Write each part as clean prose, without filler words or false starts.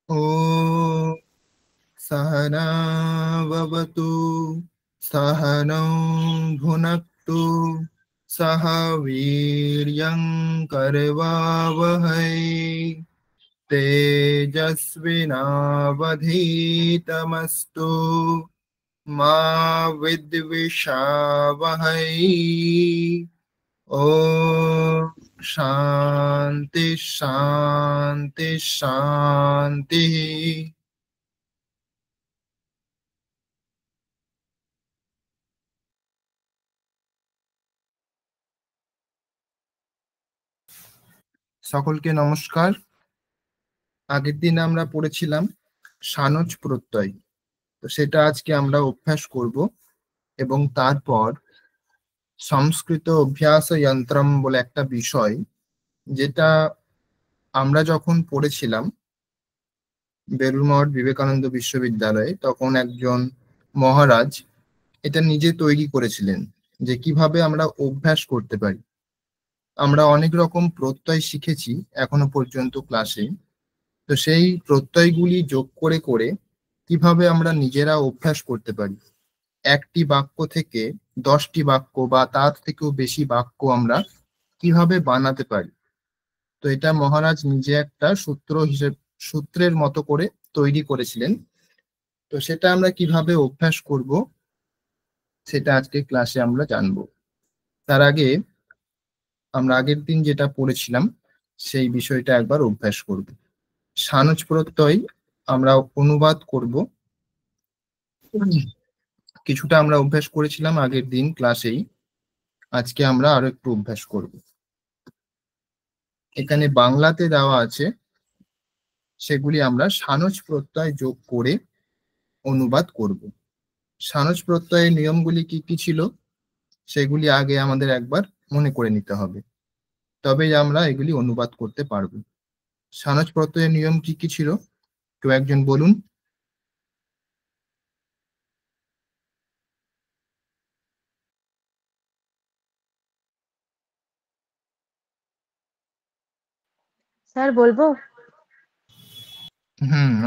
ॐ सहना भवतु सहनौ भुनक्तु सह वीर्यं करवावहै तेजस्विनावधीतमस्तु मा विद्विषावहै। ॐ शान्ति शान्ति शान्तिः। সকলকে নমস্কার। আগের দিন আমরা পড়েছিলাম সানজ প্রত্যয়, তো সেটা আজকে আমরা অভ্যাস করব এবং তারপর সংস্কৃত অভ্যাস যন্ত্রম বলে একটা বিষয়, যেটা আমরা যখন পড়েছিলাম বেলুড়মঠ বিবেকানন্দ বিশ্ববিদ্যালয়ে, তখন একজন মহারাজ এটা নিজে তৈরি করেছিলেন যে কিভাবে আমরা অভ্যাস করতে পারি। আমরা অনেক রকম প্রত্যয় শিখেছি এখনো পর্যন্ত ক্লাসে, তো সেই প্রত্যয়গুলি যোগ করে করে কিভাবে আমরা নিজেরা অভ্যাস করতে পারি। একটি বাক্য থেকে 10টি বাক্য বা তার থেকেও বেশি বাক্য আমরা কিভাবে বানাতে পারি। তো এটা মহারাজ নিজে একটা সূত্রের মতো করে তৈরি করেছিলেন। তো সেটা আমরা কিভাবে অভ্যাস করব সেটা আজকে ক্লাসে আমরা জানবো। তার আগে আমরা আগের দিন যেটা পড়েছিলাম সেই বিষয়টা একবার অভ্যাস করব। সানজ প্রত্যয় আমরা অনুবাদ করব। কিছুটা আমরা অভ্যাস করেছিলাম আগের দিন ক্লাসেই, আজকে আমরা আরো একটু অভ্যাস করব। এখানে বাংলাতে দেওয়া আছে, সেগুলি আমরা সানজ প্রত্যয় যোগ করে অনুবাদ করব। সানজ প্রত্যয়ের নিয়মগুলি কি কি ছিল সেগুলি আগে আমাদের একবার মনে করে নিতে হবে, তবেই আমরা এগুলি অনুবাদ করতে পারবো। সানজ প্রত্যয়ের নিয়ম কি কি ছিল কেউ একজন বলুন। স্যার বলবো?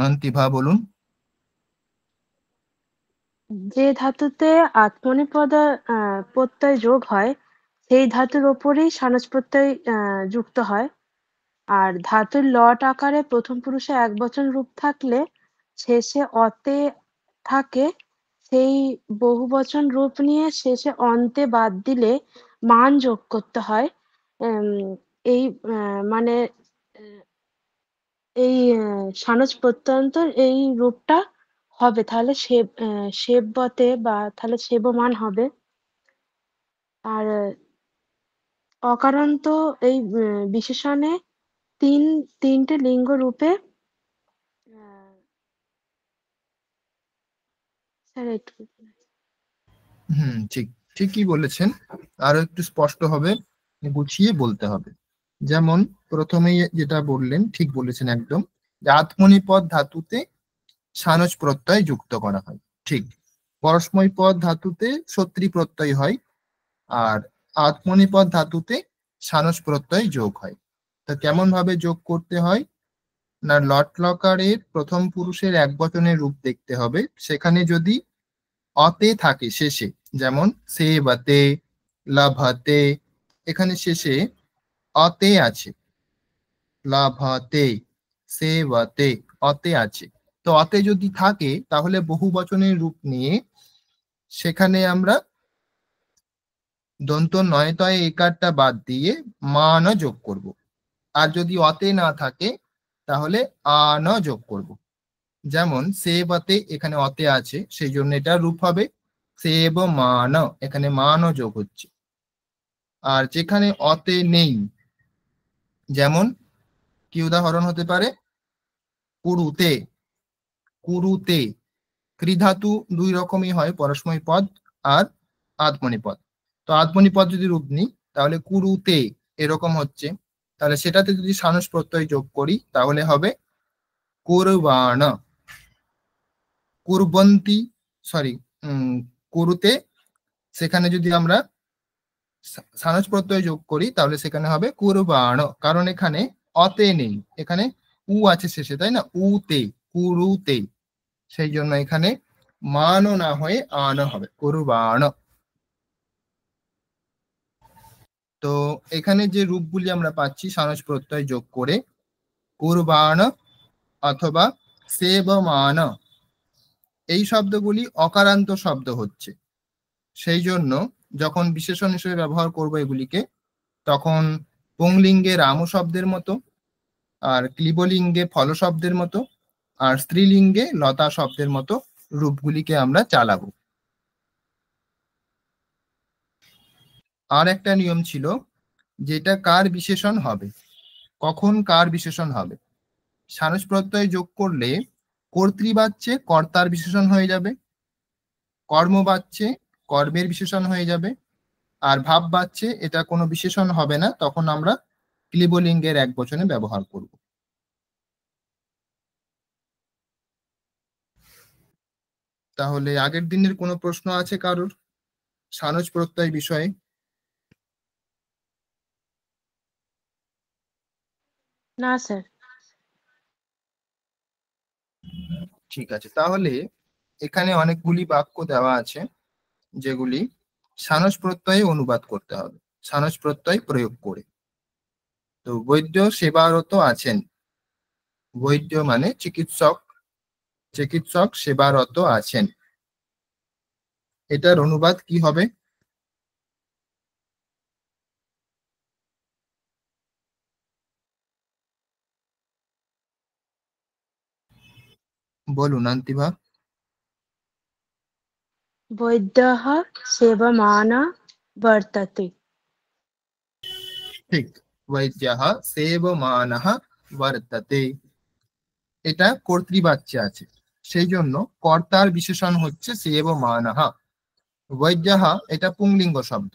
অন্তিভা বলুন। যে ধাতুতে আত্মনেপদ প্রত্যয় যোগ হয় সেই ধাতুর ওপরেই সানজ প্রত্যয় যুক্ত হয়। আর ধাতুর লট আকারে প্রথম পুরুষে একবচন রূপ থাকলে শেষে অতে থাকে, সেই বহুবচন রূপ নিয়ে শেষে অন্তে বাদ দিলে মান যোগ করতে হয়। এই মানে এই সানজ প্রত্যন্তর এই রূপটা হবে, তাহলে সেব্যতে বা তাহলে সেবমান হবে। আর অকারান্ত এই বিশেষণে তিনটে লিঙ্গ রূপে স্যার একটু ঠিক, ঠিকই বলেছেন। আরো একটু স্পষ্ট হবে, গুছিয়ে বলতে হবে। যেমন প্রথমেই যেটা বললেন ঠিক বলেছেন একদম, যে আত্মনিপদ ধাতুতে সানজ প্রত্যয় যুক্ত করা হয়। ঠিক, পরস্মৈ পদ ধাতুতে সত্রী প্রত্যয় হয়, আর আত্মনিপদ ধাতুতে সানজ প্রত্যয় যোগ হয়। তা কেমন ভাবে যোগ করতে হয় না, লট লকারের প্রথম পুরুষের একবচনের রূপ দেখতে হবে, সেখানে যদি অতে থাকে শেষে, যেমন সেবতে, লাভাতে, এখানে শেষে অতে আছে, লাভাতে, সেবতে, অতে আছে। তো অতে যদি থাকে তাহলে বহু বচনের রূপ নিয়ে সেখানে আমরা দন্ত নয় তয় একারটা বাদ দিয়ে মান যোগ করব। আর যদি অতে না থাকে তাহলে আন যোগ করব। যেমন সেবতে, এখানে অতে আছে সেই জন্য এটা রূপ হবে সেব মান, এখানে মানও যোগ হচ্ছে। আর যেখানে অতে নেই, যেমন কি উদাহরণ হতে পারে, কুরুতে, কুরুতে। কৃধাতু দুই রকমই হয়, পরস্মৈ পদ আর আত্মনি পদ। তো আত্মনি পদ যদি রূপ নিই তাহলে কুরুতে এরকম হচ্ছে, তাহলে সেটাতে যদি সানুষ প্রত্যয় যোগ করি তাহলে হবে কুরবাণ, কুরবন্তি, সরি, কুরুতে, সেখানে যদি আমরা সানুজ প্রত্যয় যোগ করি তাহলে সেখানে হবে কুরবাণ, কারণ এখানে অতে নেই, এখানে উ আছে শেষে, তাই না? উতে, কুরুতে, সেই জন্য এখানে মানো না হয়ে আন হবে, কুরবান। তো এখানে যে রূপগুলি আমরা পাচ্ছি সানস প্রত্যয় যোগ করে, কুরবান অথবা সেবমান, এই শব্দগুলি অকারান্ত শব্দ হচ্ছে। সেই জন্য যখন বিশেষণ হিসেবে ব্যবহার করব এগুলিকে, তখন পুংলিঙ্গে রাম শব্দের মতো, আর ক্লিবলিঙ্গে ফল শব্দের মতো, আর স্ত্রীলিঙ্গে লতা শব্দের মতো রূপগুলিকে আমরা চালাবো। আর একটা নিয়ম ছিল, যেটা কার বিশেষণ হবে, কখন কার বিশেষণ হবে। সানস প্রত্যয় যোগ করলে কর্তৃবাচ্যে কর্তার বিশেষণ হয়ে যাবে, কর্মবাচ্যে কর্মের বিশেষণ হয়ে যাবে, আর ভাববাচ্যে এটা কোনো বিশেষণ হবে না, তখন আমরা ক্লিবলিঙ্গের একবচনে ব্যবহার করব। তাহলে আগের দিনের কোনো প্রশ্ন আছে কারোর সানস প্রত্যয় বিষয়ে? না স্যার। ঠিক আছে, তাহলে এখানে অনেকগুলি বাক্য দেওয়া আছে যেগুলি সানস প্রত্যয়ে অনুবাদ করতে হবে, সানস প্রত্যয় প্রয়োগ করে। তো বৈদ্য সেবারত আছেন, বৈদ্য মানে চিকিৎসক, চিকিৎসক সেবারত আছেন, এটার অনুবাদ কি হবে? বলুন আন্তিভা। বৈদ্যः সেবমানः বর্ততে। ঠিক, বৈদ্যः সেবমানः বর্ততে, এটা কর্তৃবাচ্যে আছে, সেই জন্য কর্তার বিশেষণ হচ্ছে সেবমানः। বৈদ্যः এটা পুংলিঙ্গ শব্দ,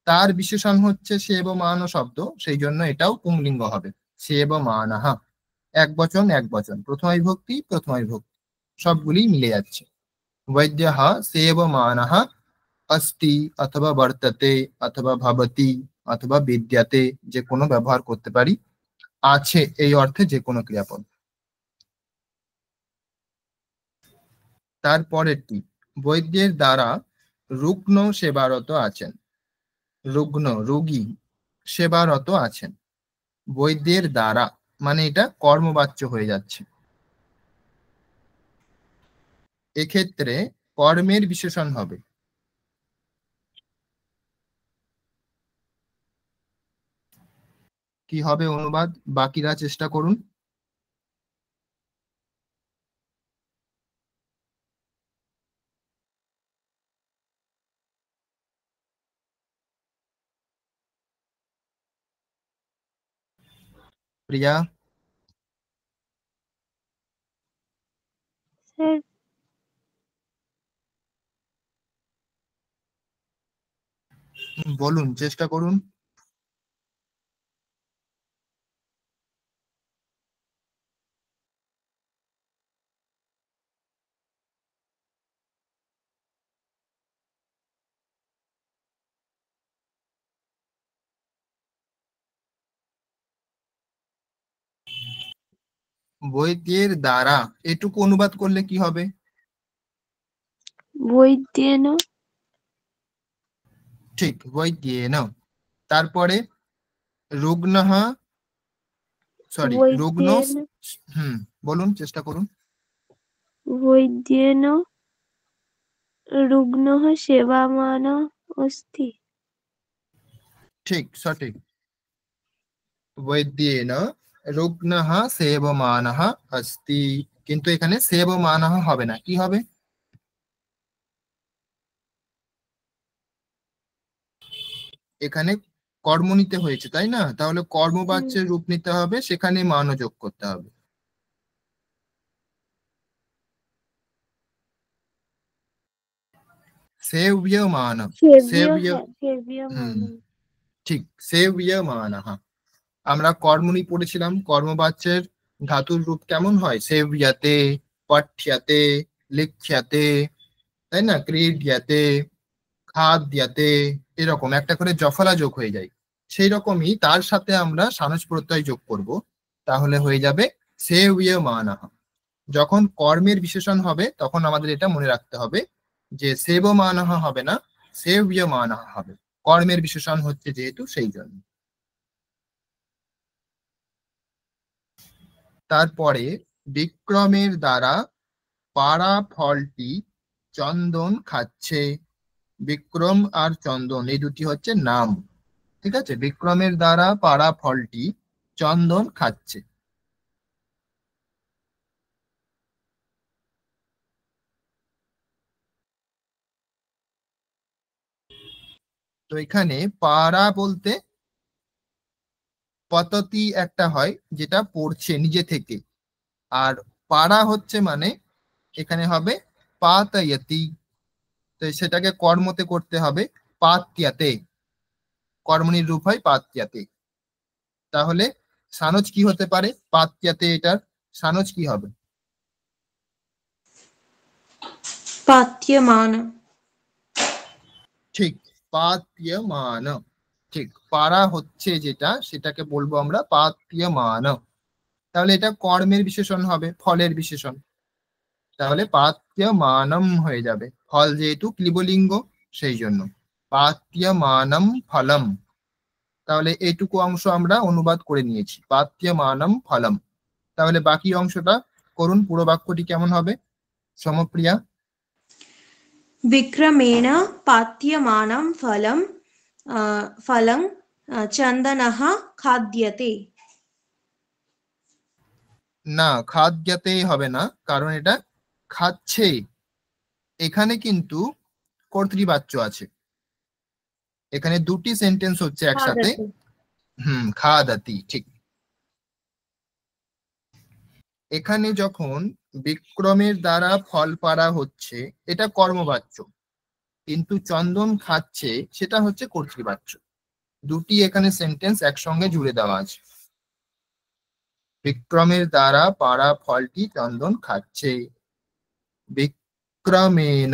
তার বিশেষণ হচ্ছে সেবমান শব্দ, সেই জন্য এটাও পুংলিঙ্গ হবে, সেবমানः। এক বচন এক বচন, প্রথমা বিভক্তি প্রথমা বিভক্তি, সবগুলি মিলে যাচ্ছে। বৈদ্যः সেবমানः अस्ति অথবা বর্ততে অথবা ভবতি অথবা বিদ্যাতে, যে কোনো ব্যবহার করতে পারি, আছে এই অর্থে যে কোনো ক্রিয়াপদ। তারপরেরটি, বৈদ্যের দ্বারা রুগ্ন সেবারত আছেন, রুগ্ন রোগী সেবারত আছেন, বৈদ্যের দ্বারা মানে এটা কর্মবাচ্য হয়ে যাচ্ছে, এক্ষেত্রে কর্মের বিশেষণ হবে। কি হবে অনুবাদ, বাকিরা চেষ্টা করুন। প্রিয়া, স্যার বলুন, চেষ্টা করুন। বৈদ্যের দ্বারা এটুকু অনুবাদ করলে কি হবে? বৈদ্যেন ঠিক, বৈদ্যেন। তারপরে রুগ্নঃ, সরি রুগ্ন, বৈদ্যেন বলুন, চেষ্টা করুন। বৈদ্যেন রুগ্নঃ সেবামানঃ অস্তি। ঠিক, সঠিক, বৈদ্যেন রুগ্নঃ সেবমানঃ अस्ति, কিন্তু এখানে সেবমানঃ হবে না, কি হবে? এখানে কর্ম নিতে হয়েছে, তাই না? তাহলে কর্মবাচ্যের রূপ নিতে হবে, সেখানে মানও যোগ করতে হবে। সেব্যমান, সেব্য, সেব্যমান। ঠিক, সেব্যমানঃ। আমরা কর্মণি পড়েছিলাম, কর্মবাচ্যের ধাতুর রূপ কেমন হয়, সেব্যাতে, পঠ্যাতে, লিখ্যাতে, তাই না, ক্রীড্যাতে, খাদ্যাতে, এরকম একটা করে জফলা যোগ হয়ে যায়। সেই রকমই তার সাথে আমরা সানস প্রত্যয় যোগ করব, তাহলে হয়ে যাবে সেব্যমানঃ। যখন কর্মের বিশেষণ হবে তখন আমাদের এটা মনে রাখতে হবে যে সেবমানঃ হবে না, সেব্যমানঃ হবে, কর্মের বিশেষণ হচ্ছে যেহেতু সেই জন্য। তারপরে বিক্রমের দ্বারা পাড়া ফলটি চন্দন খাচ্ছে। বিক্রম আর চন্দন এই দুটি হচ্ছে নাম, ঠিক আছে? বিক্রমের দ্বারা পাড়া ফলটি চন্দন খাচ্ছে। তো এখানে পাড়া বলতে পততি একটা হয় যেটা পড়ছে নিজে থেকে, আর পাড়া হচ্ছে মানে এখানে হবে পাতয়তি, তো সেটাকে কর্মতে করতে হবে পাত্যাতে, কর্মণির রূপ হয় পাত্যাতে। তাহলে সানজ কি হতে পারে পাত্যাতে? এটার সানজ কি হবে? পাত্যমান। ঠিক, পাত্যমান। ঠিক, পাড়া হচ্ছে যেটা সেটাকে বলবো আমরা পাত্যমান। তাহলে এটা কর্মের বিশেষণ হবে, ফলের বিশেষণ। তাহলে পাত্যমানম হয়ে যাবে, ফল যেহেতু ক্লিবলিঙ্গ সেই জন্য পাত্যমানম ফলম। তাহলে এইটুকু অংশ আমরা অনুবাদ করে নিয়েছি, পাত্যমানম ফলম। তাহলে বাকি অংশটা করুন, পুরো বাক্যটি কেমন হবে সমপ্রিয়া? বিক্রমেণ পাত্যমানম ফলম ফলং চন্দনঃ খাদ্যতে। না, খাদ্যাতেই হবে না, কারণ এটা খাচ্ছে। এখানে কিন্তু কর্তৃবাচ্য আছে, এখানে দুটি সেন্টেন্স হচ্ছে একসাথে। খাদাতি, ঠিক। এখানে যখন বিক্রমের দ্বারা ফল পাড়া হচ্ছে এটা কর্মবাচ্য, কিন্তু চন্দন খাচ্ছে সেটা হচ্ছে কর্তৃবাচ্য। দুটি এখানে সেন্টেন্স একসঙ্গে জুড়ে দেওয়া আছে। বিক্রমের দ্বারা পাড়া ফলটি চন্দন খাচ্ছে, বিক্রমেণ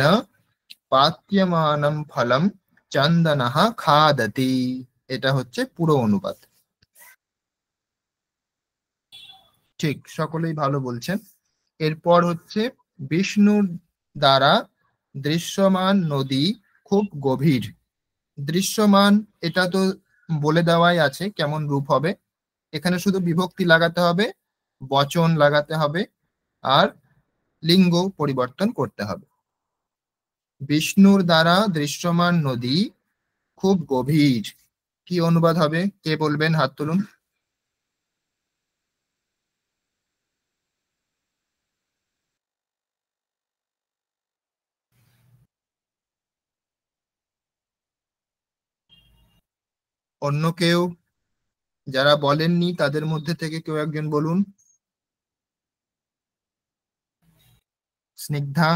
পাত্যমানম ফলম চন্দনঃ খাদতি, এটা হচ্ছে পুরো অনুবাদ। ঠিক, সকলেই ভালো বলছেন। এরপর হচ্ছে বিষ্ণুর দ্বারা দৃশ্যমান নদী খুব গভীর। দৃশ্যমান এটা তো বলে দেওয়াই আছে কেমন রূপ হবে, এখানে শুধু বিভক্তি লাগাতে হবে, বচন লাগাতে হবে, আর লিঙ্গ পরিবর্তন করতে হবে। বিষ্ণুর দ্বারা দৃশ্যমান নদী খুব গভীর, কি অনুবাদ হবে কে বলবেন? হাত তুলুন। অন্য কেউ যারা বলেননি তাদের মধ্যে থেকে কেউ একজন বলুন। স্নিগ্ধা,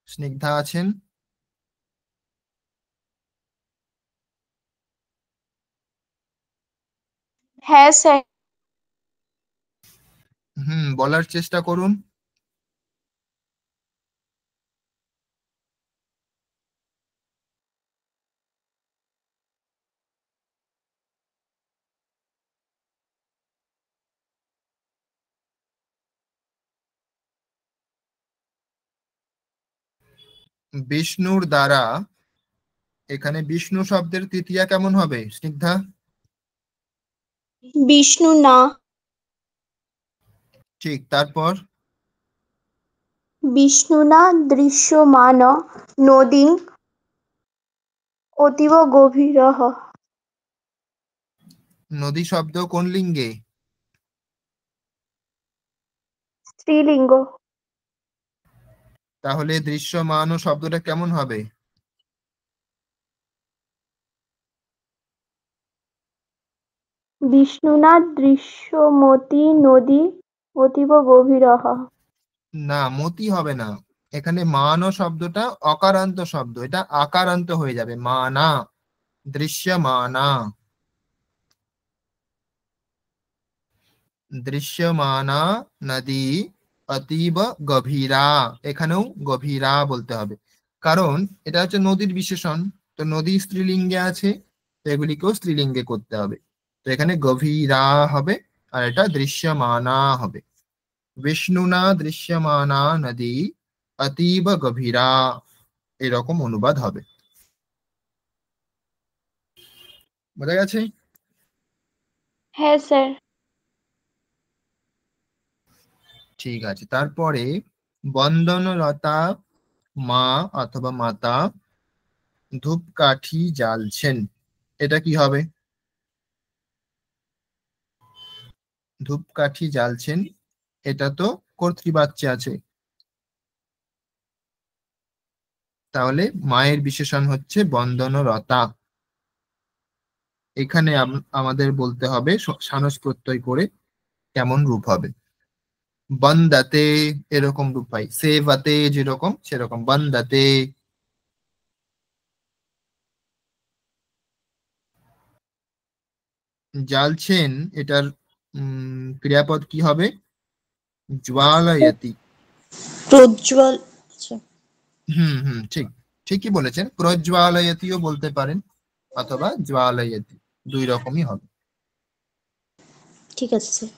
স্নিগ্ধা আছেন? হ্যাঁ স্যার। বলার চেষ্টা করুন। বিষ্ণুর দ্বারা, এখানে বিষ্ণু শব্দের তৃতীয়া কেমন হবে স্নিগ্ধা? বিষ্ণু না। ঠিক, তারপর বিষ্ণুনা দৃশ্যমান নদীং অতীব গভীরঃ। নদী শব্দ কোন লিঙ্গে? স্ত্রীলিঙ্গ। তাহলে দৃশ্যমান শব্দটা কেমন হবে? বিষ্ণুনা দৃশ্যমতী নদী অতীব গভীরঃ। না, মতি হবে না, এখানে মান শব্দটা অকারান্ত শব্দ, এটা আকারান্ত হয়ে যাবে, মানা, দৃশ্যমানা। দৃশ্যমানা নদী অতীব গভীরা, এখানেও গভীরা বলতে হবে। কারণ এটা হচ্ছে নদীর বিশেষণ, তো নদী স্ত্রীলিঙ্গে আছে, তো এগুলিকেও স্ত্রীলিঙ্গে করতে হবে। তো এখানে গভীরা হবে, আর এটা দৃশ্যমানা হবে। বিষ্ণুনা দৃশ্যমানা নদী অতীব গভীরা, এরকম অনুবাদ হবে। বোঝা গেছে? হ্যাঁ স্যার। ঠিক আছে, তারপরে বন্দনলতা মা অথবা মাতা ধূপকাঠি জ্বালছেন, এটা কি হবে? ধূপকাঠি জ্বালছেন, এটা তো কর্তৃবাচ্যে আছে, তাহলে মায়ের বিশেষণ হচ্ছে বন্দনরতা। এখানে আমাদের বলতে হবে সানস প্রত্যয় করে কেমন রূপ হবে। বন্দাতে এরকম রূপ পাই, সেবাতে যেরকম সেরকম বন্দাতে। জ্বালছেন, এটার ক্রিয়াপদ কি হবে? জ্বালায়তি। প্রজ্জ্বল। আচ্ছা, ঠিক, ঠিকই বলেছেন, প্রজ্বালয়তিও বলতে পারেন অথবা জ্বালায়তি, দুই রকমই হবে। ঠিক আছে স্যার।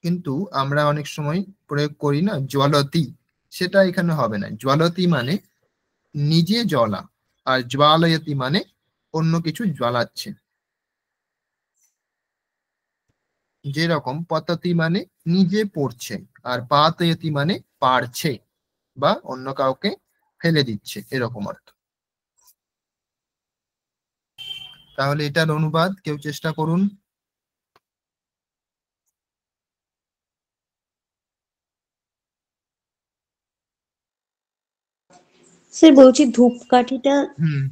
কিন্তু আমরা অনেক সময় প্রয়োগ করি না জ্বলতি, সেটা এখানে হবে না। জ্বলতি মানে নিজে জ্বলা, আর জ্বালায়তি মানে অন্য কিছু জ্বালাচ্ছে। যেরকম পততি মানে নিজে পড়ছে, আর পাতয়তি মানে পারছে বা অন্য কাউকে ফেলে দিচ্ছে, এরকম অর্থ। তাহলে এটার অনুবাদ কেউ চেষ্টা করুন। স্যার বলছি ধূপকাঠিটা হুম,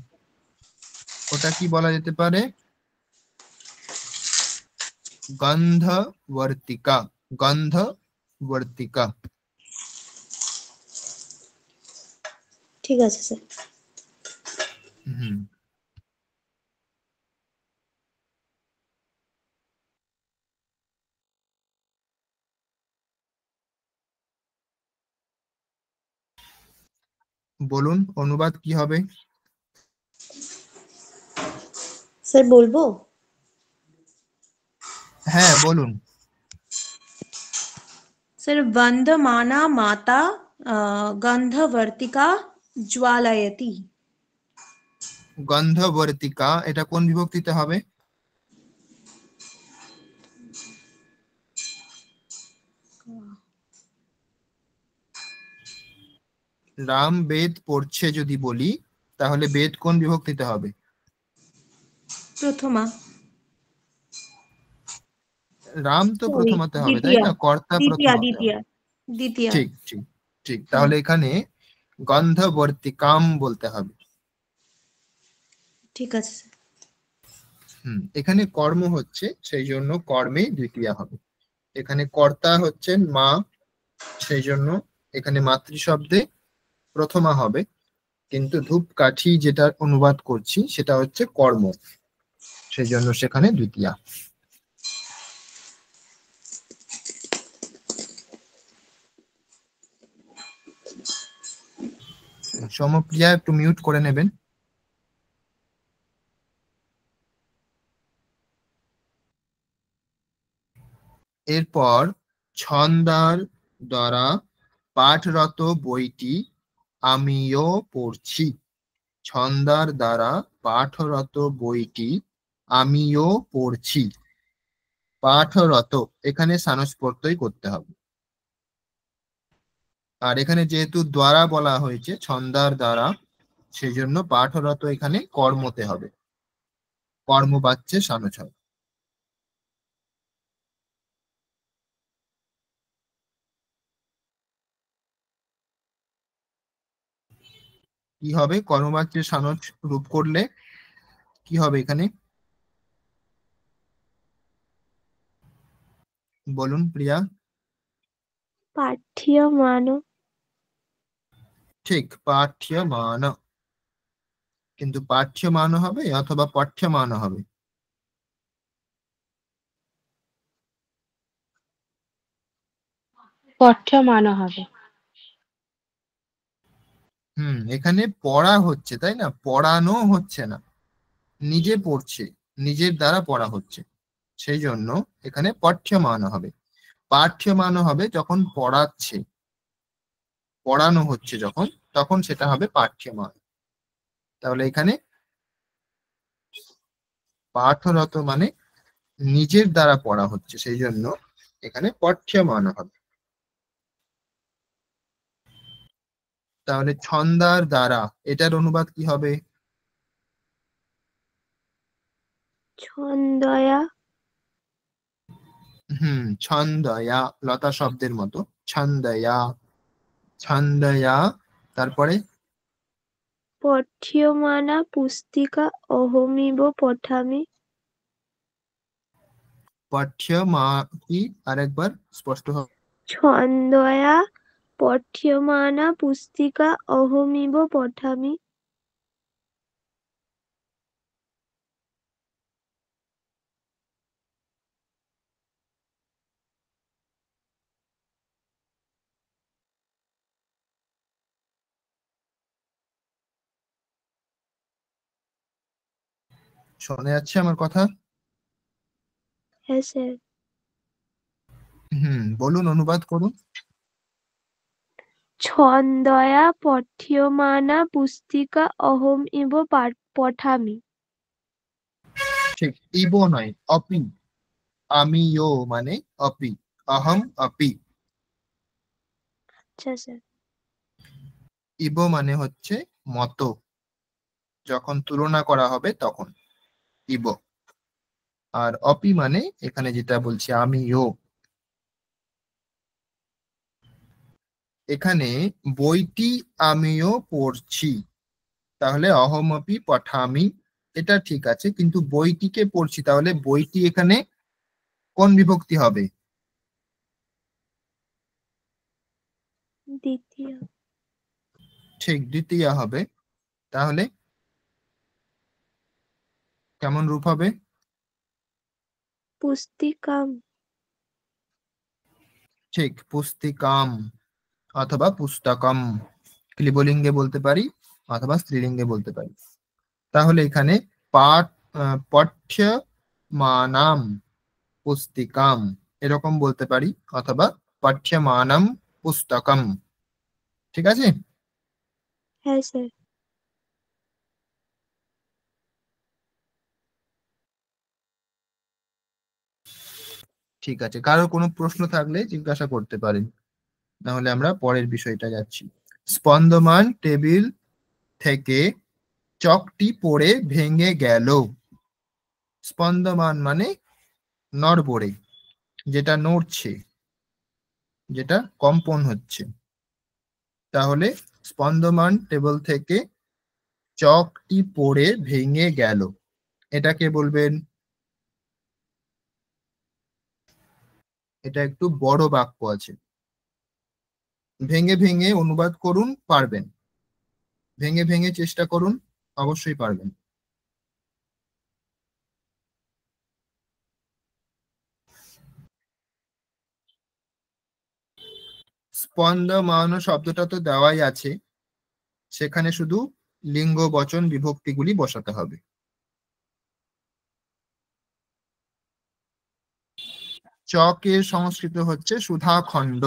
ওটা কি বলা যেতে পারে? গন্ধবর্তিকা, গন্ধবর্তিকা। ঠিক আছে স্যার। হুম, বলুন অনুবাদ কি হবে? স্যার বলবো? হ্যাঁ বলুন। স্যার বন্দমানা মাতা গন্ধবর্তিকা জ্বালায়তি। গন্ধবর্তিকা, এটা কোন বিভক্তিতে হবে? রাম বেদ পড়ছে যদি বলি, তাহলে বেদ কোন বিভক্তিতে হবে? প্রথমা। রাম তো সরি, প্রথমাতে হবে, তাই দ্বিতীয়া। না? কর্তা দ্বিতীয়া প্রথমাতে হবে। দ্বিতীয়া দ্বিতীয়া। ঠিক ঠিক ঠিক, হুম, তাহলে এখানে গন্ধবর্তিকাম বলতে হবে। ঠিক আছে স্যার। এখানে কর্ম হচ্ছে, সেই জন্য কর্মে দ্বিতীয়া হবে। এখানে কর্তা হচ্ছেন মা, সেই জন্য এখানে মাতৃশব্দে প্রথমা হবে। কিন্তু ধূপকাঠি যেটা অনুবাদ করছি সেটা হচ্ছে কর্ম, সেই জন্য সেখানে দ্বিতীয়া। সমপ্রিয়া একটু মিউট করে নেবেন। এরপর ছন্দার দ্বারা পাঠরত বইটি আমিও পড়ছি। ছন্দার দ্বারা পাঠরত বইটি আমিও পড়ছি। পাঠরত, এখানে সানস প্রত্যয় করতে হবে। আর এখানে যেহেতু দ্বারা বলা হয়েছে ছন্দার দ্বারা, সেই জন্য পাঠরত এখানে কর্মতে হবে, কর্মবাচ্যে সানস হবে। কি হবে কর্মবাচ্যে সানস রূপ করলে? কি হবে এখানে বলুন প্রিয়া? পাঠ্যমান। ঠিক, পাঠ্যমান। কিন্তু পাঠ্যমান হবে অথবা পঠ্যমান হবে? পঠ্যমান হবে। এখানে পড়া হচ্ছে, তাই না? পড়ানো হচ্ছে না, নিজে পড়ছে, নিজের দ্বারা পড়া হচ্ছে, সেই জন্য এখানে পাঠ্যমান হবে। পাঠ্যমান হবে যখন পড়াচ্ছে, পড়ানো হচ্ছে যখন, তখন সেটা হবে পাঠ্যমান। তাহলে এখানে পাঠরত মানে নিজের দ্বারা পড়া হচ্ছে, সেই জন্য এখানে পাঠ্যমান হবে। তাহলে ছন্দার দ্বারা, এটার অনুবাদ কি হবে? ছন্দয়া। ছন্দয়া, লতা শব্দের মতো। ছন্দয়া, ছন্দয়া। তারপরে পঠ্যমানা পুস্তিকা অহমিব পঠামি। পাঠ্যমা কি, আরেকবার স্পষ্ট হবে। ছন্দয়া পঠ্যমানা পুস্তিকা অহমিব পঠামি। শোনা যাচ্ছে আমার কথা? হ্যাঁ স্যার। বলুন, অনুবাদ করুন। ছন্দয়া পঠ্যমানা পুস্তিকা অহমিব পঠামি। ঠিক, ইবো নয়, অপি। আমিও মানে অপি, অহম অপি। আচ্ছা স্যার। ইবো মানে হচ্ছে মতো, যখন তুলনা করা হবে তখন ইবো। আর অপি মানে এখানে যেটা বলছি আমিও। এখানে বইটি আমিও পড়ছি, তাহলে অহমপি পঠামি, এটা ঠিক আছে, কিন্তু বইটিকে পড়ছি, তাহলে বইটি এখানে কোন বিভক্তি হবে? দ্বিতীয়। ঠিক, দ্বিতীয়া হবে। তাহলে কেমন রূপ হবে? পুস্তিকাম। ঠিক, পুস্তিকাম অথবা পুস্তকম, ক্লিবলিঙ্গে বলতে পারি অথবা স্ত্রীলিঙ্গে বলতে পারি। তাহলে এখানে পাঠ পঠ্য মানাম পুস্তিকাম এরকম বলতে পারি, অথবা পাঠ্যমানম পুস্তকম। ঠিক আছে। হ্যাঁ স্যার। ঠিক আছে, কারো কোনো প্রশ্ন থাকলে জিজ্ঞাসা করতে পারেন, নাহলে আমরা পরের বিষয়টা যাচ্ছি। স্পন্দমান টেবিল থেকে চকটি পড়ে ভেঙে গেল। স্পন্দমান মানে নড়বড়ে, যেটা নড়ছে, যেটা কম্পন হচ্ছে। তাহলে স্পন্দমান টেবিল থেকে চকটি পড়ে ভেঙে গেল, এটাকে বলবেন। এটা একটু বড় বাক্য আছে, ভেঙে ভেঙে অনুবাদ করুন, পারবেন। ভেঙে ভেঙে চেষ্টা করুন, অবশ্যই পারবেন। স্পন্দমান শব্দটা তো দেওয়াই আছে, সেখানে শুধু লিঙ্গ বচন বিভক্তিগুলি বসাতে হবে। চকের সংস্কৃত হচ্ছে সুধাখণ্ড,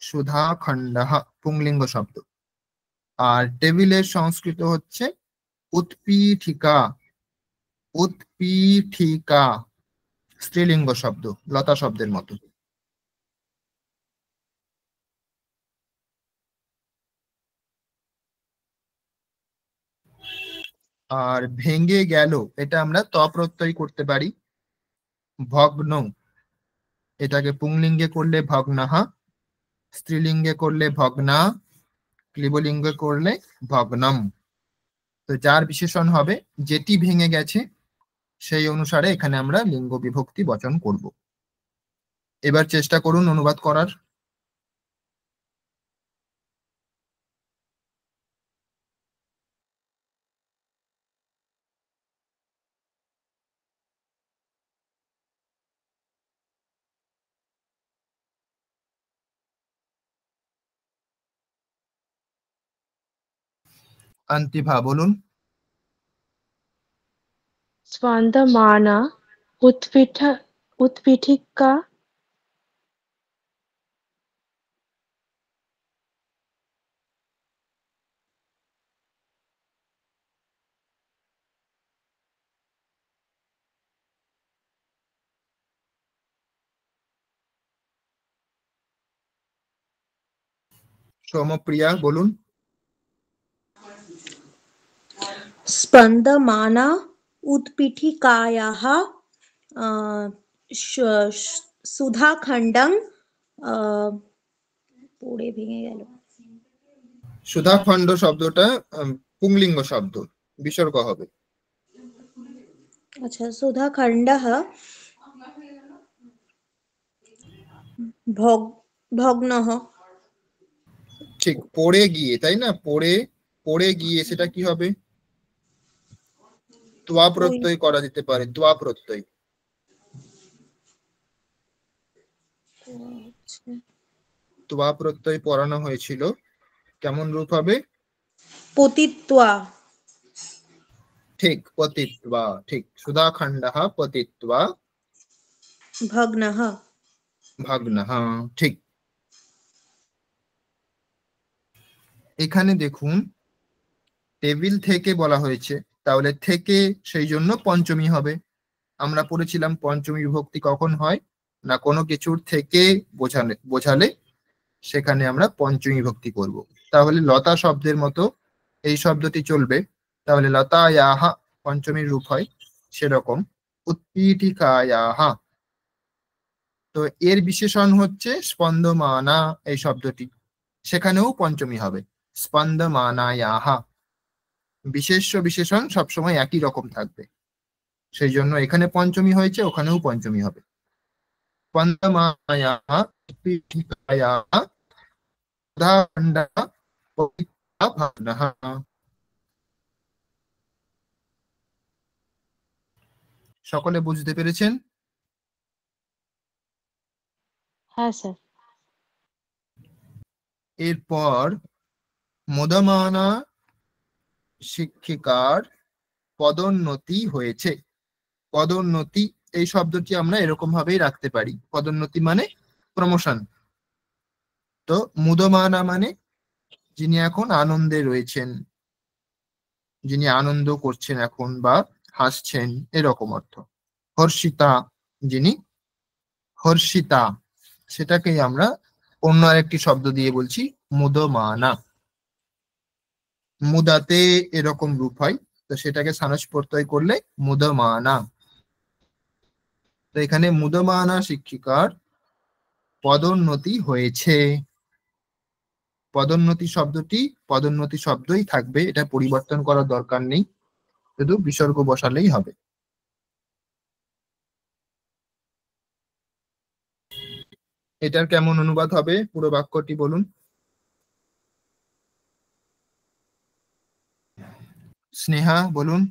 সুধাখণ্ড পুংলিঙ্গ শব্দ। আর টেবিলের সংস্কৃত হচ্ছে উৎপীঠিকা, উৎপীঠিকা স্ত্রীলিঙ্গ শব্দ, লতা শব্দের মতো। আর ভেঙে গেল, এটা আমরা ত প্রত্যয় করতে পারি। ভগ্ন, এটাকে পুংলিঙ্গে করলে ভগ্নাহা, স্ত্রীলিঙ্গে করলে ভগ্না, ক্লিবলিঙ্গে করলে ভগ্নম। তো যার বিশেষণ হবে, যেটি ভেঙে গেছে, সেই অনুসারে এখানে আমরা লিঙ্গ বিভক্তি বচন করব। এবার চেষ্টা করুন অনুবাদ করার। আন্তিভা বলুন। স্পন্দমানা উৎপীঠিকা সোমপ্রিয়া বলুন। স্পন্দমানা উৎপীঠিকায়াः সুধাখণ্ডং পড়ে ভেঙে গেল। সুধাখণ্ড শব্দটা পুংলিঙ্গ শব্দ, বিসর্গ হবে। আচ্ছা, সুধাখণ্ডः ভগ্নः। ঠিক, পড়ে গিয়ে, তাই না? পড়ে গিয়ে সেটা কি হবে? ত্বা প্রত্যয় করা যেতে পারে, ত্বা প্রত্যয়। ত্বা প্রত্যয় পড়ানো হয়েছিল, কেমন রূপ হবে? পতিত্বা। ঠিক, পতিত্বা, ঠিক। সুধাখণ্ডः পতিত্বা ভগ্নः। ভগ্নः, ঠিক। এখানে দেখুন টেবিল থেকে বলা হয়েছে, তাহলে থেকে সেই জন্য পঞ্চমী হবে। আমরা পড়েছিলাম পঞ্চমী বিভক্তি কখন হয় না, কোনো কিছুর থেকে বোঝালে সেখানে আমরা পঞ্চমী বিভক্তি করব। তাহলে লতা শব্দের মতো এই শব্দটি চলবে, তাহলে লতায়াহা পঞ্চমীর রূপ হয়, সেরকম উৎপীঠিকায়াহা। তো এর বিশেষণ হচ্ছে স্পন্দমানা এই শব্দটি, সেখানেও পঞ্চমী হবে, স্পন্দমানায়াহা। বিশেষ্য বিশেষণ সবসময় একই রকম থাকবে, সেই জন্য এখানে পঞ্চমী হয়েছে, ওখানেও পঞ্চমী হবে। স্পন্দমানায়াহা উৎপীঠিকায়াহা সুধাখণ্ডः পতিত্বা ভগ্নः। সকলে বুঝতে পেরেছেন? হ্যাঁ স্যার। এরপর মোদমানা শিক্ষিকার পদোন্নতি হয়েছে। পদোন্নতি এই শব্দটি আমরা এরকম ভাবেই রাখতে পারি, পদোন্নতি মানে প্রমোশন। তো মুদমানা মানে যিনি এখন আনন্দে রয়েছেন, যিনি আনন্দ করছেন এখন বা হাসছেন, এরকম অর্থ। হর্ষিতা, যিনি হর্ষিতা, সেটাকেই আমরা অন্য আরেকটি শব্দ দিয়ে বলছি মুদমানা। মুদাতে এরকম রূপ হয়, তো সেটাকে সানস প্রত্যয় করলে মুদমানা। তো এখানে মুদমানা শিক্ষিকার পদোন্নতি হয়েছে। পদোন্নতি শব্দটি পদোন্নতি শব্দই থাকবে, এটা পরিবর্তন করার দরকার নেই, শুধু বিসর্গ বসালেই হবে। এটার কেমন অনুবাদ হবে পুরো বাক্যটি বলুন। স্নেহা বলুন।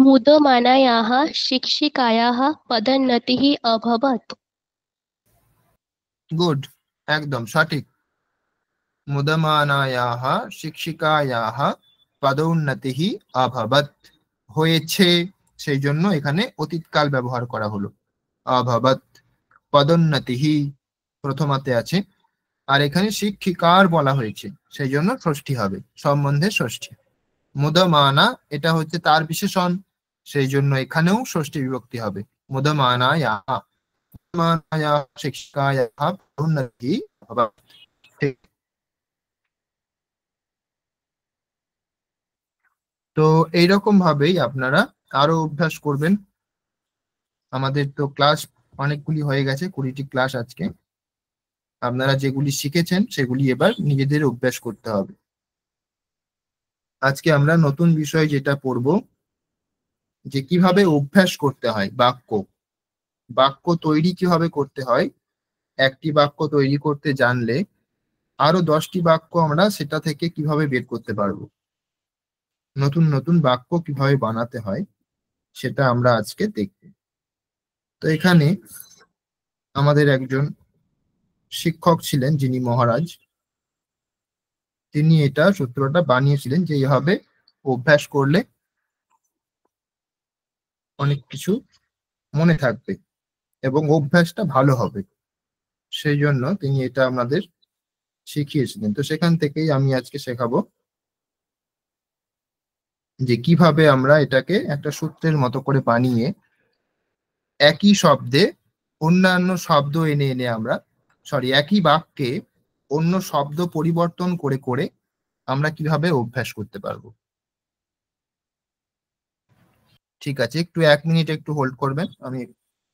मुदमानायाः शिक्षिकायाः पदोन्नतिः अभवत्। গুড, একদম সঠিক। মুদমানায়াহ শিক্ষিকায়াহ পদোন্নতিঃ অভবৎ, হয়েছে, সেই জন্য এখানে অতীতকাল ব্যবহার করা হলো। অভবৎ পদোন্নতিঃ প্রথমাতে আছে, আর এখানে শিক্ষিকার বলা হয়েছে, সেই জন্য ষষ্ঠী হবে, সম্বন্ধে ষষ্ঠী। মুদমানা এটা হচ্ছে তার বিশেষণ, সেই জন্য এখানেও ষষ্ঠী বিভক্তি হবে, মুদমানায়াহ। মুদমানায়াহ শিক্ষিকায়াহ পদোন্নতিঃ অভবৎ। ঠিক। তো এইরকম ভাবেই আপনারা আরো অভ্যাস করবেন। আমাদের তো ক্লাস অনেকগুলি হয়ে গেছে, 20টি ক্লাস আজকে। আপনারা যেগুলি শিখেছেন সেগুলি এবার নিজেদের অভ্যাস করতে হবে। আজকে আমরা নতুন বিষয় যেটা পড়ব, যে কিভাবে অভ্যাস করতে হয় বাক্য, বাক্য তৈরি কিভাবে করতে হয়। একটি বাক্য তৈরি করতে জানলে আরো 10টি বাক্য আমরা সেটা থেকে কিভাবে বের করতে পারবো, নতুন নতুন বাক্য কিভাবে বানাতে হয়, সেটা আমরা আজকে দেখব। তো এখানে আমাদের একজন শিক্ষক ছিলেন, যিনি মহারাজ। তিনি এটা সূত্রটা বানিয়েছিলেন যে এইভাবে অভ্যাস করলে অনেক কিছু মনে থাকবে এবং অভ্যাসটা ভালো হবে, সেই জন্য তিনি এটা আমাদের শিখিয়েছিলেন। তো সেখান থেকেই আমি আজকে শেখাবো যে কিভাবে আমরা এটাকে একটা সূত্রের মতো করে বানিয়ে একই শব্দে অন্যান্য শব্দ এনে এনে আমরা একই বাক্যে অন্য শব্দ পরিবর্তন করে করে আমরা কিভাবে অভ্যাস করতে পারবো। ঠিক আছে, একটু 1 মিনিট একটু হোল্ড করবেন, আমি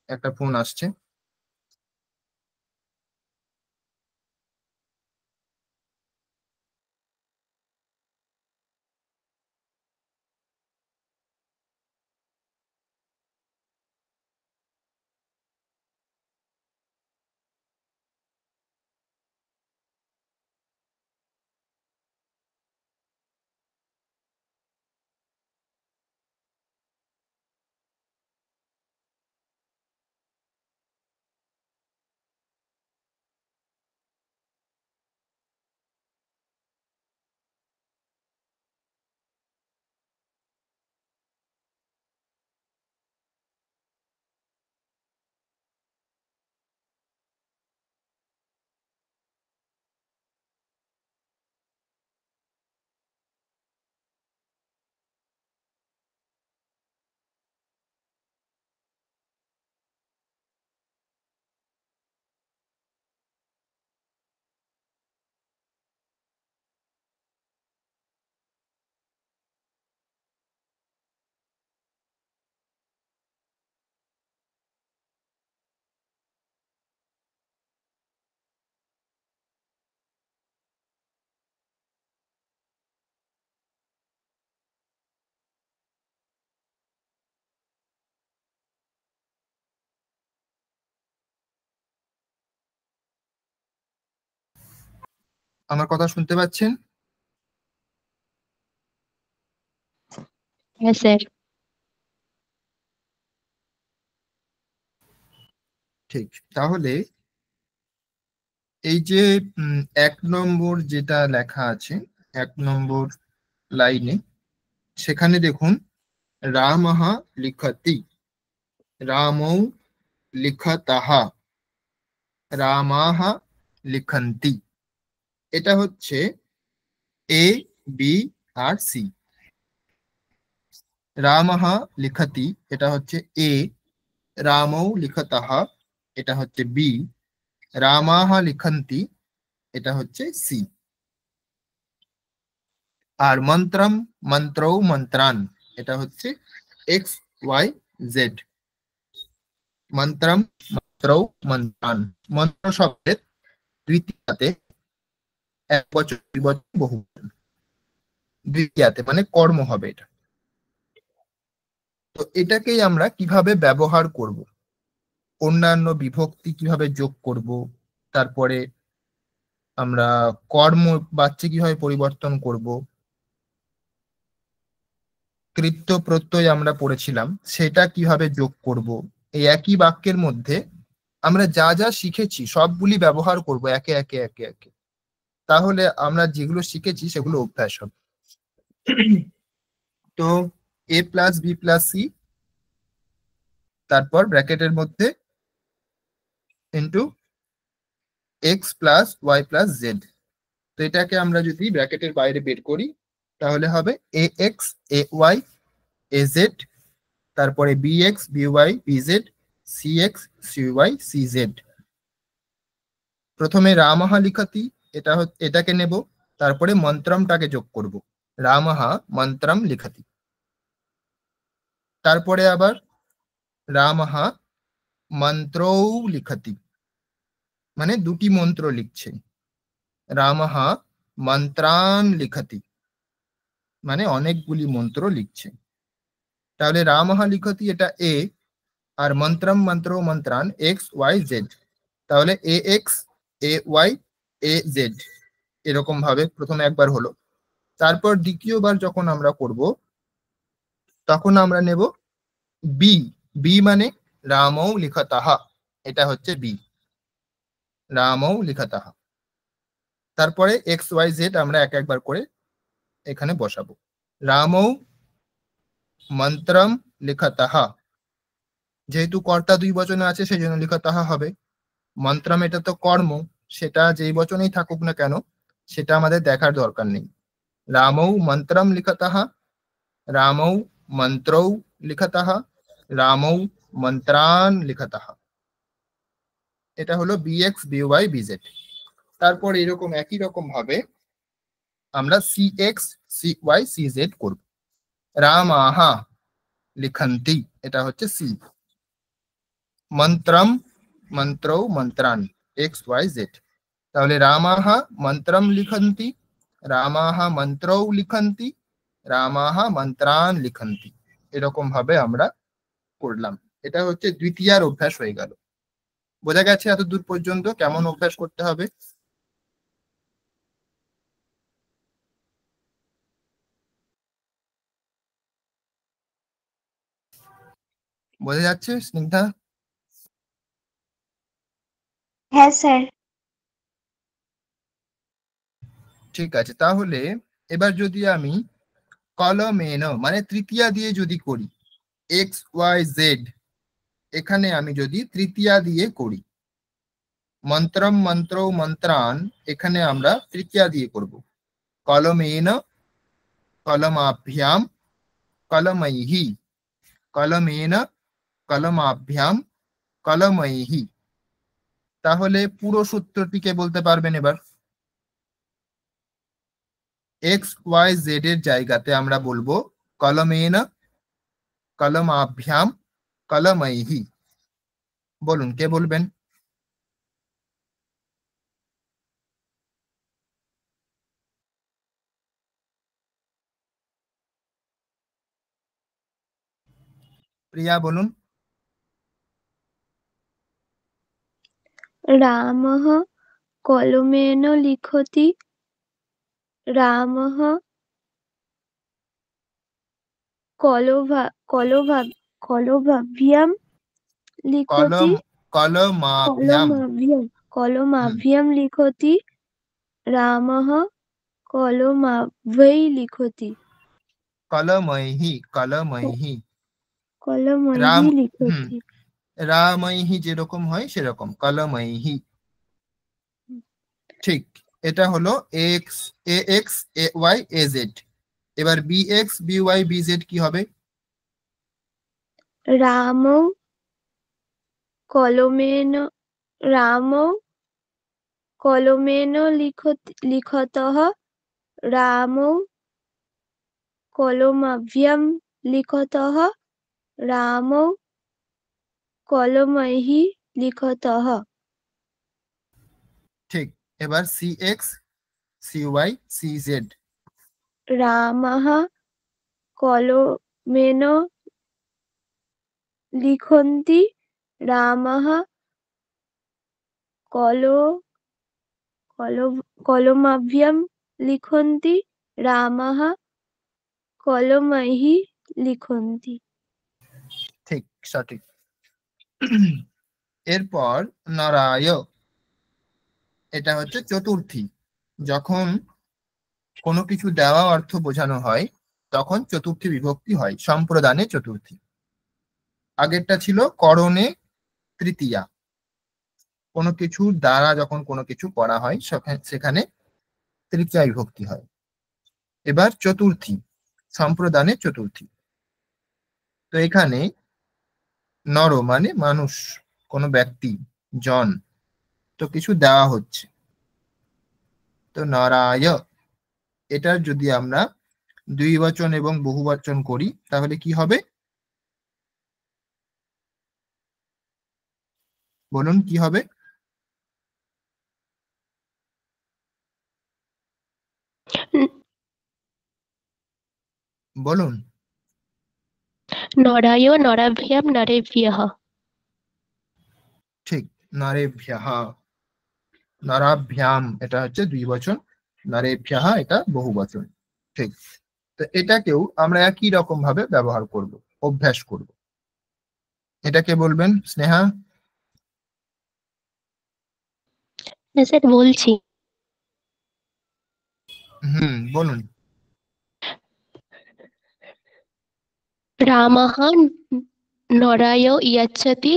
একটা ফোন আসছে। আমার কথা শুনতে পাচ্ছেন? হ্যাঁ স্যার। ঠিক, তাহলে এই যে 1 নম্বর যেটা লেখা আছে 1 নম্বর লাইনে, সেখানে দেখুন রামঃ লিখতি, রামৌ লিখতঃ, রামাঃ লিখন্তি। এটা হচ্ছে এ, বি আর সি। রামঃ লিখতি এটা হচ্ছে এ, রামৌ লিখতঃ এটা হচ্ছে বি, রামাঃ লিখন্তি এটা হচ্ছে সি। আর মন্ত্রম, মন্ত্রৌ, মন্ত্রান এটা হচ্ছে এক্স, ওয়াই, জেড। মন্ত্রম, মন্ত্রৌ, মন্ত্রান, মন্ত্র শব্দের দ্বিতীয়াতে একবচন, দ্বিবচন, বহুবচন। দ্বিতীয়াতে মানে কর্ম হবে এটা। তো এটাকেই আমরা কিভাবে ব্যবহার করব, অন্যান্য বিভক্তি কিভাবে যোগ করব, তারপরে আমরা কর্ম বাচ্চা কিভাবে পরিবর্তন করব, কৃত্য প্রত্যয় আমরা পড়েছিলাম সেটা কিভাবে যোগ করব, এই একই বাক্যের মধ্যে আমরা যা যা শিখেছি সবগুলি ব্যবহার করব একে একে একে একে। তাহলে আমরা যেগুলো শিখেছি সেগুলো অভ্যাস হবে। তো a plus B plus C, তারপর ব্র্যাকেটের মধ্যে into X plus Y plus Z. তো এটাকে আমরা যদি ব্র্যাকেটের বাইরে বের করি তাহলে হবে A X A Y A Z, তারপরে B X B Y B Z, C X C Y C Z. প্রথমে রামঃ লিখতি এটাকে নেব, তারপরে মন্ত্রমটাকে যোগ করব, রামঃ মন্ত্রম লিখতি। তারপরে আবার রামঃ মন্ত্রৌ লিখতি, মানে দুটি মন্ত্র লিখছে। রামঃ মন্ত্রান লিখতি, মানে অনেকগুলি মন্ত্র লিখছে। তাহলে রামঃ লিখতি এটা এ, আর মন্ত্রম, মন্ত্র, মন্ত্রান এক্স ওয়াই জেড। তাহলে A X A Y A Z, এরকম ভাবে প্রথমে একবার হলো। তারপর দ্বিতীয়বার যখন আমরা করব তখন আমরা নেব বি, বি মানে রামৌ লিখতঃ, এটা হচ্ছে বি, রামৌ লিখতঃ। তারপরে এক্স ওয়াই জেড আমরা এক একবার করে এখানে বসাবো। রামৌ মন্ত্রম লিখতঃ, যেহেতু কর্তা দুই বচনে আছে সেই জন্য লিখতঃ হবে। মন্ত্রম এটা তো কর্ম, সেটা যেই বচনেই থাকুক না কেন সেটা আমাদের দেখার দরকার নেই। রামৌ মন্ত্রম লিখতঃ, রামৌ মন্ত্রৌ লিখতঃ, রামৌ মন্ত্রান লিখতঃ। এটা হলো বিএক্স বিওয়াই বিজেড। তারপর এরকম একই রকম ভাবে আমরা সিএক্স সিওয়াই সিজেড করব। রামাহা লিখন্তি, এটা হচ্ছে সি। মন্ত্রম মন্ত্রৌ মন্ত্রান, এক্স ওয়াই জেড। তাহলে রামাহা মন্ত্রম লিখন্তি, রামাহা মন্ত্রৌ লিখন্তি, রামাহা মন্ত্রান লিখন্তি। এরকম ভাবে আমরা করলাম। এটা হচ্ছে দ্বিতীয়ার অভ্যাস হয়ে গেল। বোঝা গেছে এত দূর পর্যন্ত কেমন অভ্যাস করতে হবে? বোঝা যাচ্ছে স্নিগ্ধা? হ্যাঁ স্যার। ঠিক আছে, তাহলে এবার যদি আমি কলমেন মানে তৃতীয়া দিয়ে যদি করি, এক্স ওয়াই জেড, এখানে আমি যদি তৃতীয়া দিয়ে করি, মন্ত্রম মন্ত্রৌ মন্ত্রান এখানে আমরা তৃতীয়া দিয়ে করব। কলমেন কলমাভ্যাম কলমৈহি, কলমেন কলমাভ্যাম কলমৈহি। তাহলে পুরো সূত্রটিকে বলতে পারবেন এবার। এক্স ওয়াই জেড এর জায়গাতে আমরা বলবো কলমেন কলমাভ্যাম কলমৈহি। বলুন, কে বলবেন? প্রিয়া বলুন। রামः কলমেন লিখতি, রামः কলভাভ্যাম লিখতি, কলমাভ্যাম কলমাভ্যাম লিখতি, রামः কলমাভ্যৈ লিখতি, কলমৈহি কলমৈহি। কলমৈহি রাম লিখতি। রামৈহি যেরকম হয় সেরকম কলমৈহি। ঠিক, এটা হলো X A X A Y A Z. এবার B X B Y B Z কি হবে? রামৌ কলমেন রামৌ কলমেন লিখতঃ, রামৌ কলমাভ্যাম লিখতঃ, রামৌ কলমৈহি লিখতঃ। ঠিক, এবার C X C Y C Z. রামः কলমেন লিখন্তি, রামः কলমাভ্যাম লিখন্তি, রামः কলমৈহি লিখন্তি। ঠিক, সঠিক। এরপর নরায়, এটা হচ্ছে চতুর্থী। যখন কোনো কিছু দেওয়া অর্থ বোঝানো হয় তখন চতুর্থী বিভক্তি হয়, সম্প্রদানে চতুর্থী। আগেরটা ছিল করণে তৃতীয়া, কোনো কিছুর দ্বারা যখন কোনো কিছু করা হয় সেখানে তৃতীয়া বিভক্তি হয়। এবার চতুর্থী, সম্প্রদানে চতুর্থী। তো এখানে নর মানে মানুষ, কোনো ব্যক্তি, জন, তো কিছু দেওয়া হচ্ছে। তো নরায়, এটার যদি আমরা দ্বিবচন এবং বহুবচন করি তাহলে কি হবে? বলুন কি হবে? বলুন। নরায় নরাভ্যাম নরেভ্যঃ। ঠিক, নরেভ্যঃ নরাভ্যাম এটা হচ্ছে দ্বিবচন, নরেভ্যঃ এটা বহুবচন। ঠিক, তো এটাকেও আমরা একই রকম ভাবে ব্যবহার করব, অভ্যাস করব। এটাকে বলবেন স্নেহা? স্যার বলছি। বলুন। रामः नराय यच्छति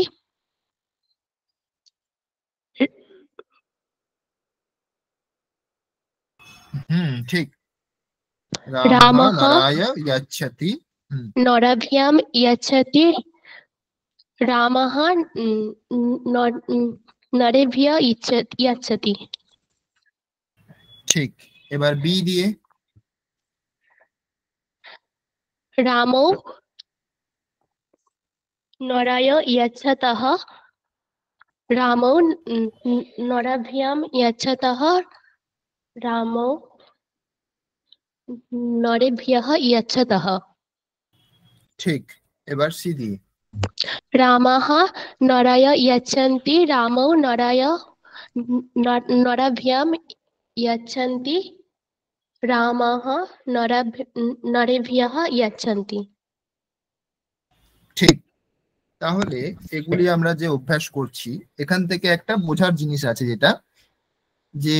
ঠিক। রামः रामः নরায় यच्छति। नराभ्यां यच्छति रामः नरेभ्यः यच्छति। ঠিক। এবার বি দিয়ে। रामो नराय यच्छतः रामो नराभ्यां यच्छतः रामो नरेभ्यः यच्छतः। ঠিক। এবার সি দিয়ে। रामः नराय यच्छन्ति रामो नराय नराभ्यां यच्छन्ति रामः नरेभ्यः यच्छन्ति। ঠিক। তাহলে এগুলি আমরা যে অভ্যাস করছি এখান থেকে একটা বোঝার জিনিস আছে, যেটা যে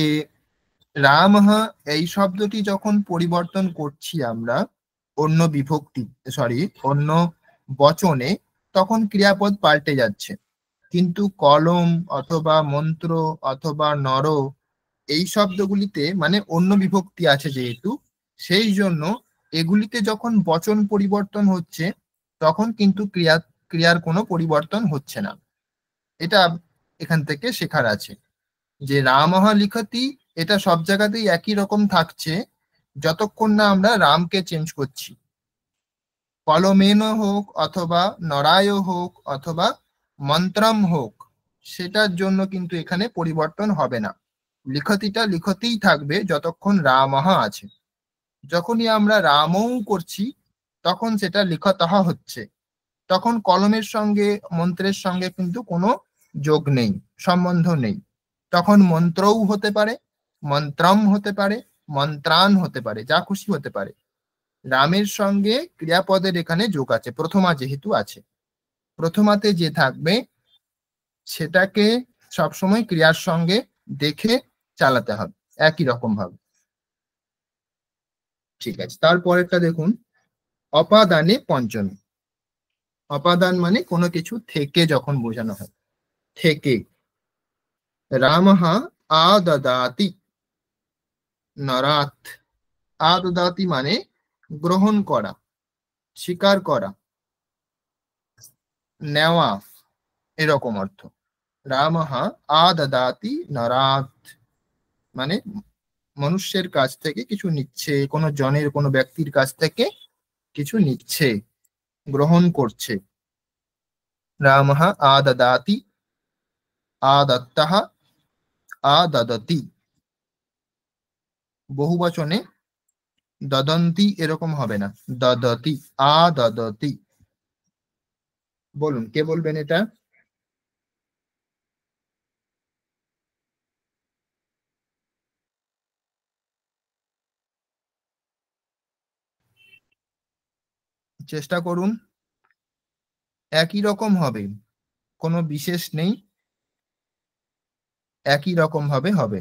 রামঃ এই শব্দটি যখন পরিবর্তন করছি আমরা অন্য বিভক্তি অন্য বচনে, তখন ক্রিয়াপদ পাল্টে যাচ্ছে। কিন্তু কলম অথবা মন্ত্র অথবা নর এই শব্দগুলিতে মানে অন্য বিভক্তি আছে যেহেতু, সেই জন্য এগুলিতে যখন বচন পরিবর্তন হচ্ছে তখন কিন্তু ক্রিয়ার কোনো পরিবর্তন হচ্ছে না। এটা এখান থেকে শেখার আছে যে রামঃ লিখতি এটা সব জায়গাতেই একই রকম থাকছে যতক্ষণ না আমরা রামকে চেঞ্জ করছি। কলমেন হোক অথবা নরায় হোক অথবা মন্ত্রম হোক, সেটার জন্য কিন্তু এখানে পরিবর্তন হবে না। লিখতিটা লিখতেই থাকবে যতক্ষণ রামঃ আছে। যখনই আমরা রামও করছি তখন সেটা লিখতঃ হচ্ছে, তখন কলমের সঙ্গে মন্ত্রের সঙ্গে কিন্তু কোনো যোগ নেই, সম্বন্ধ নেই। তখন মন্ত্রও হতে পারে, মন্ত্রম হতে পারে, মন্ত্রান হতে পারে, যা খুশি হতে পারে। রামের সঙ্গে ক্রিয়াপদের এখানে যোগ আছে, প্রথমা যেহেতু আছে। প্রথমাতে যে থাকবে সেটাকে সবসময় ক্রিয়ার সঙ্গে দেখে চালাতে হবে একই রকম ভাবে। ঠিক আছে, তারপরেরটা দেখুন, অপাদানে পঞ্চমী। অপাদান মানে কোনো কিছু থেকে যখন বোঝানো হয়, থেকে। রামঃ আদদাতি নরাত। আদদাতি মানে গ্রহণ করা, স্বীকার করা, নেওয়া, এরকম অর্থ। রামঃ আদদাতি নরাত মানে মনুষ্যের কাছ থেকে কিছু নিচ্ছে, কোনো জনের কোনো ব্যক্তির কাছ থেকে কিছু নিচ্ছে, গ্রহণ করছে। রামঃ আদদাতি, আদত্তঃ, আদদতি। বহু বচনে দদন্তি এরকম হবে না, দদতি, আদদতি। বলুন, কে বলবেন এটা? চেষ্টা করুন, একই রকম হবে, কোনো বিশেষ নেই, একই রকম ভাবে হবে।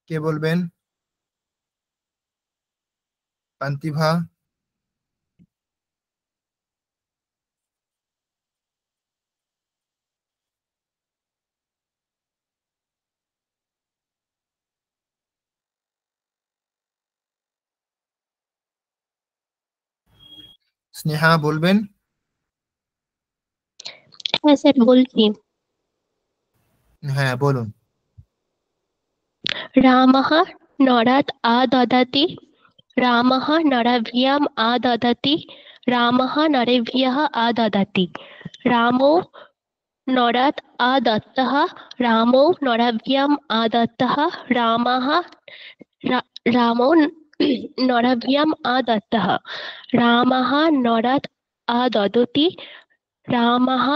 কে বলবেন? পান্তিভা? স্নেহা বলবেন? হ্যাঁ স্যার বলছি। হ্যাঁ বলুন। रामः नरात् आददति रामः नराभ्याम् आददति रामः नरेभ्यः आददति रामो नरात् आदत्तः रामो नराभ्याम् आदत्तः रामः रामो नराभ्याम् आदत्तः रामः नरात् आददति रामः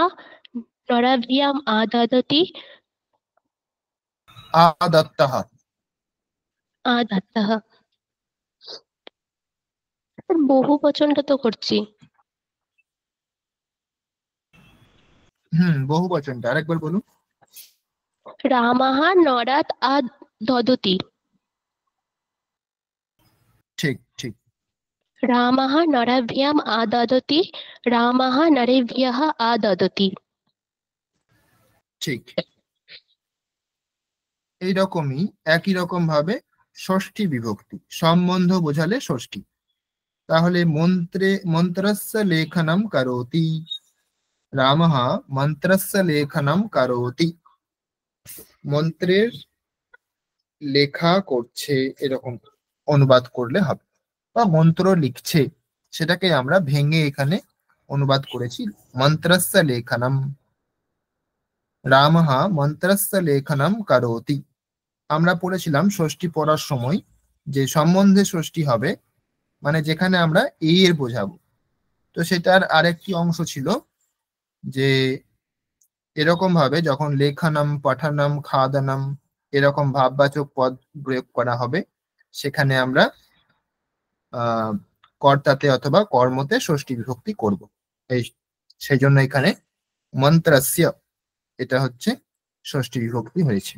नराभ्याम् आददति आदत्तः। आदत्तः। বহু বচনটা তো করছি। বহু বচনটা আরেকবার বলুন। রামাহ নরাত দদতি। ঠিক ঠিক রামাহ নরাভ্যাম দদতি। রামাহ নরেভ্যः দদতি। ঠিক এইরকমই একই রকম ভাবে ষষ্ঠী বিভক্তি সম্বন্ধ বোঝালে ষষ্ঠী। তাহলে মন্ত্রস্য লেখনম করোতি, রামः মন্ত্রস্য লেখনম করোতি, মন্ত্রের লেখা করছে এরকম অনুবাদ করলে হবে, বা মন্ত্র লিখছে, সেটাকে আমরা ভেঙে এখানে অনুবাদ করেছি মন্ত্রস্য লেখনম। রামः মন্ত্রস্য লেখনম করোতি। আমরা পড়েছিলাম ষষ্ঠী পড়ার সময় যে সম্বন্ধে ষষ্ঠী হবে, মানে যেখানে আমরা এর বোঝাবো। তো সেটার আরেকটি অংশ ছিল যে এরকম ভাবে যখন লেখনম পঠনম খাদনম এরকম ভাববাচক পদ প্রয়োগ করা হবে, সেখানে আমরা কর্তাতে অথবা কর্মতে ষষ্ঠী বিভক্তি করব। সেই জন্য এখানে মন্ত্রস্য এটা হচ্ছে ষষ্ঠী বিভক্তি হয়েছে।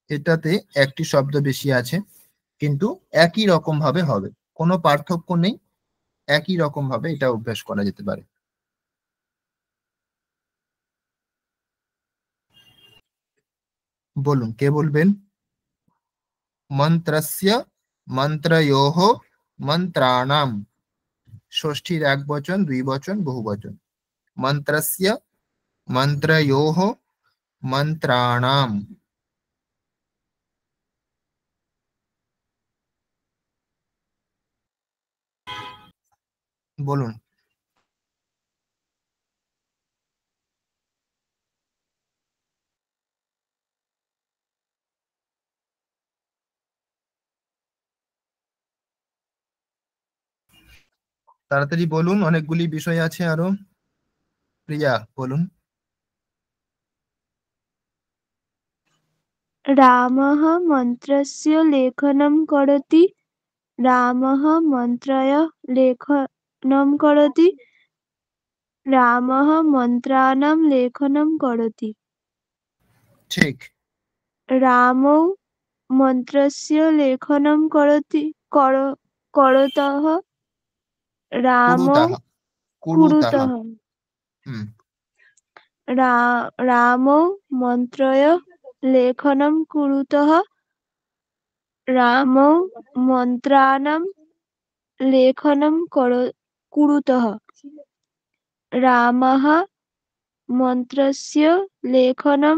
এটাতে একটি শব্দ বেশি আছে, কিন্তু একই রকম ভাবে হবে, কোনো পার্থক্য নেই, একই রকম ভাবে এটা অভ্যাস করা যেতে পারে। বলুন, কে বলবেন? মন্ত্রস্য মন্ত্রয়োঃ মন্ত্রাণাম। ষষ্ঠীর এক বচন, দুই বচন, বহু বচন। মন্ত্রস্য মন্ত্রয়োঃ মন্ত্রাণাম। বলুন। তাড়াতাড়ি বলুন, অনেকগুলি বিষয় আছে আরো। প্রিয়া বলুন। रामः मन्त्रस्य लेखनं करोति। रामः मन्त्रस्य लेखनं करोति। रामः मन्त्राणां लेखनं करोति। ঠিক। रामौ मन्त्रस्य लेखनं करतः। रामौ কুরুতাহা কুরুতাহা। कुरुतः। হুম रामौ मन्त्रस्य लेखनं कुरुतः। रामौ मन्त्राणां लेखनं कुरुतः। रामः मन्त्रस्य लेखनं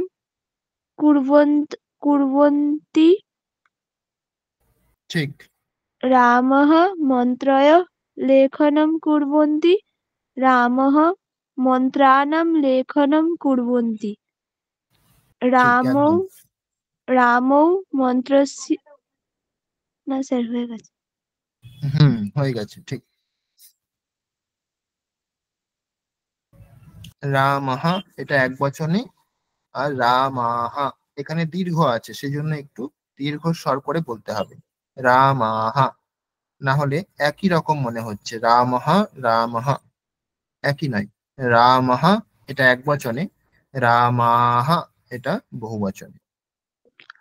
कुर्वन्ति। ঠিক रामः मन्त्रस्य लेखनं कुर्वन्ति। रामः मन्त्राणां लेखनं कुर्वन्ति। रामौ একদম। रामौ मन्त्रस्य না স্যার হয়ে গেছে। হয়ে গেছে, ঠিক। রামঃ এটা এক বচনে, আর রামাহ এখানে দীর্ঘ আছে, সেজন্য একটু দীর্ঘ স্বর করে বলতে হবে রামাহ, না হলে একই রকম মনে হচ্ছে রামঃ রামঃ, একই নয়। রামঃ এটা এক বচনে, রামাহ এটা বহু বচনে।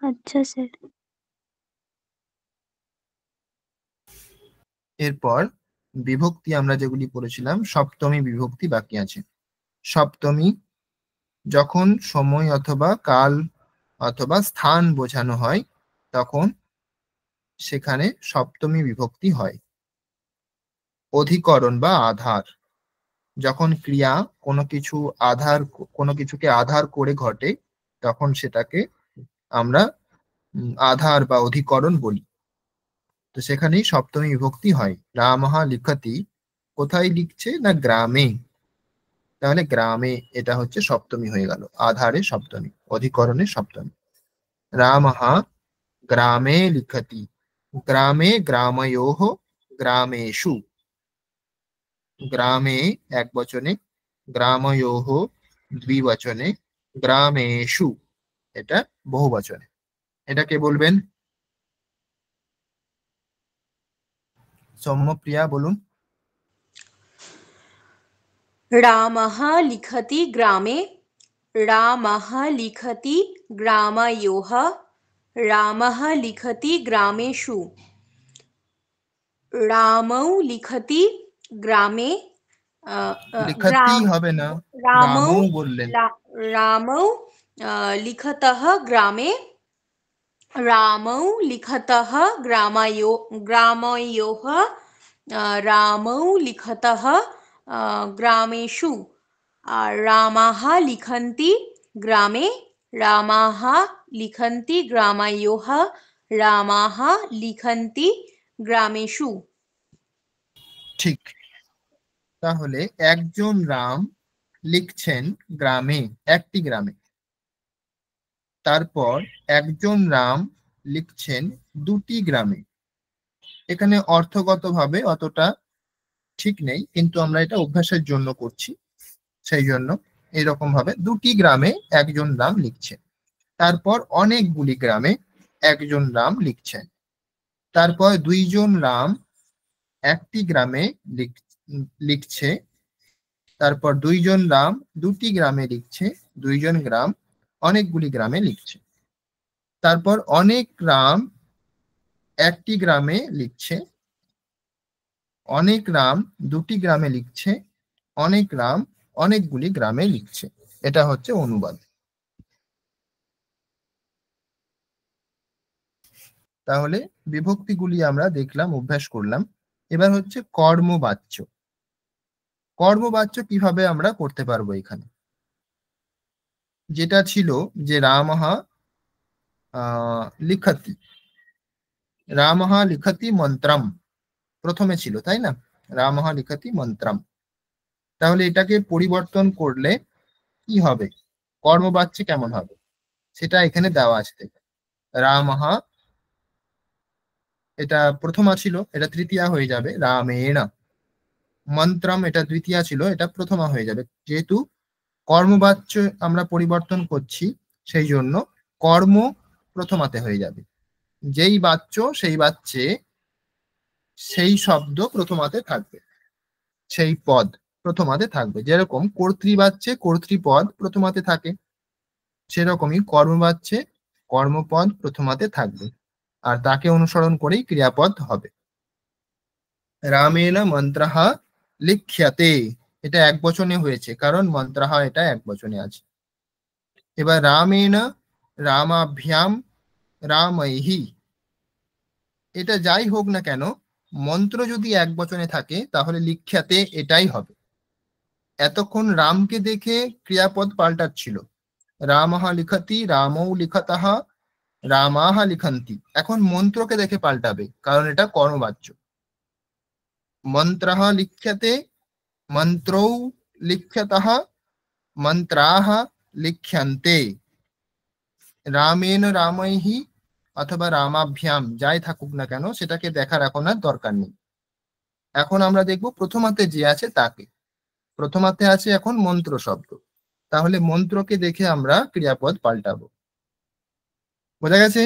আচ্ছা স্যার। এরপর বিভক্তি আমরা যেগুলি পড়েছিলাম, সপ্তমী বিভক্তি বাকি আছে। সপ্তমী যখন সময় অথবা কাল অথবা স্থান বোঝানো হয়, তখন সেখানে সপ্তমী বিভক্তি হয়। অধিকরণ বা আধার, যখন ক্রিয়া কোনো কিছুকে আধার করে ঘটে, তখন সেটাকে আমরা আধার বা অধিকরণ বলি। তো সেখানেই সপ্তমী বিভক্তি হয়। রামঃ লিখতি, কোথায় লিখছে না গ্রামে, তাহলে গ্রামে এটা হচ্ছে সপ্তমী হয়ে গেল, আধারে সপ্তমী, অধিকরণে সপ্তমী। রামঃ গ্রামে লিখতি, গ্রামে গ্রাময়োঃ গ্রামেষু। গ্রামে এক বচনে, গ্রাময়োঃ দ্বিবচনে, গ্রামেষু এটা বহু বচনে। এটা কে বলবেন? সৌম্যপ্রিয়া বলুন। रामः लिखति ग्रामे रामः लिखति ग्रामयोः रामः लिखति ग्रामेषु रामौ लिखति ग्रामे লিখতি হবে না, रामौ রামও বললেন। रामौ लिखतः ग्रामे रामौ लिखतः ग्रामयोः रामौ लिखतः ग्रामेषु रामाः लिखन्ति ग्रामे रामाः लिखन्ति ग्रामयोः रामाः लिखन्ति ग्रामेषु। ঠিক। তাহলে একজন রাম লিখছেন গ্রামে, একটি গ্রামে। তারপর একজন রাম লিখছেন দুটি গ্রামে। এখানে অর্থগতভাবে অতটা ঠিক নেই, কিন্তু আমরা এটা অভ্যাসের জন্য করছি, সেই জন্য এরকম ভাবে দুটি গ্রামে একজন রাম লিখছেন। তারপর অনেকগুলি গ্রামে একজন রাম লিখছেন। তারপর দুইজন রাম একটি গ্রামে লিখছে। তারপর দুইজন রাম দুটি গ্রামে লিখছে, দুইজন গ্রাম অনেকগুলি গ্রামে লিখছে। তারপর অনেক রাম একটি গ্রামে লিখছে, অনেক রাম দুটি গ্রামে লিখছে, অনেক রাম অনেকগুলি গ্রামে লিখছে। এটা হচ্ছে অনুবাদ। তাহলে বিভক্তিগুলি আমরা দেখলাম, অভ্যাস করলাম। এবার হচ্ছে কর্মবাচ্য। কর্মবাচ্য কিভাবে আমরা করতে পারবো? এখানে যেটা ছিল যে রামঃ লিখতি, রামঃ লিখতি মন্ত্রম প্রথমে ছিল, তাই না? রামঃ লিখতি মন্ত্রম। তাহলে এটাকে পরিবর্তন করলে কি হবে, কর্মবাচ্যে কেমন হবে, সেটা এখানে দেওয়া আছে। রামঃ, এটা প্রথমা ছিল, এটা তৃতীয়া হয়ে যাবে রামেণ। মন্ত্রম এটা দ্বিতীয়া ছিল, এটা প্রথমা হয়ে যাবে। যেহেতু কর্মবাচ্য আমরা পরিবর্তন করছি, সেই জন্য কর্ম প্রথমাতে হয়ে যাবে। যেই বাচ্য সেই বাচ্যে সেই শব্দ প্রথমাতে থাকবে, সেই পদ প্রথমাতে থাকবে। যেরকম কর্তৃবাচ্যে কর্তৃপদ প্রথমাতে থাকে, সেরকমই কর্মবাচ্যে কর্মপদ প্রথমাতে থাকবে, আর তাকে অনুসরণ করেই ক্রিয়াপদ হবে। রামেণ মন্ত্রঃ লিখ্যতে, এটা এক বচনে হয়েছে কারণ মন্ত্রঃ এটা এক বচনে আছে। এবার রামেণ রামাভ্যাম রামৈহি, এটা যাই হোক না কেন, মন্ত্র যদি এক বচনে থাকে তাহলে লিখ্যাতে এটাই হবে। এতক্ষণ রামকে দেখে ক্রিয়াপদ পাল্টাচ্ছিল, রামঃ লিখতি, রামৌ লিখতঃ, রামাহ লিখন্তি। এখন মন্ত্রকে দেখে পাল্টাবে, কারণ এটা কর্মবাচ্য। মন্ত্রঃ লিখ্যতে, মন্ত্রৌ লিখ্যতঃ, মন্ত্রাः লিখ্যন্তে। রামেণ রামৈহি অথবা রামাভ্যাম যাই থাকুক না কেন, সেটাকে দেখার এখন আর দরকার নেই। এখন আমরা দেখব প্রথমাতে যে আছে তাকে। প্রথমাতে আছে এখন মন্ত্র শব্দ, তাহলে মন্ত্রকে দেখে আমরা ক্রিয়াপদ পাল্টাবো। বোঝা গেছে?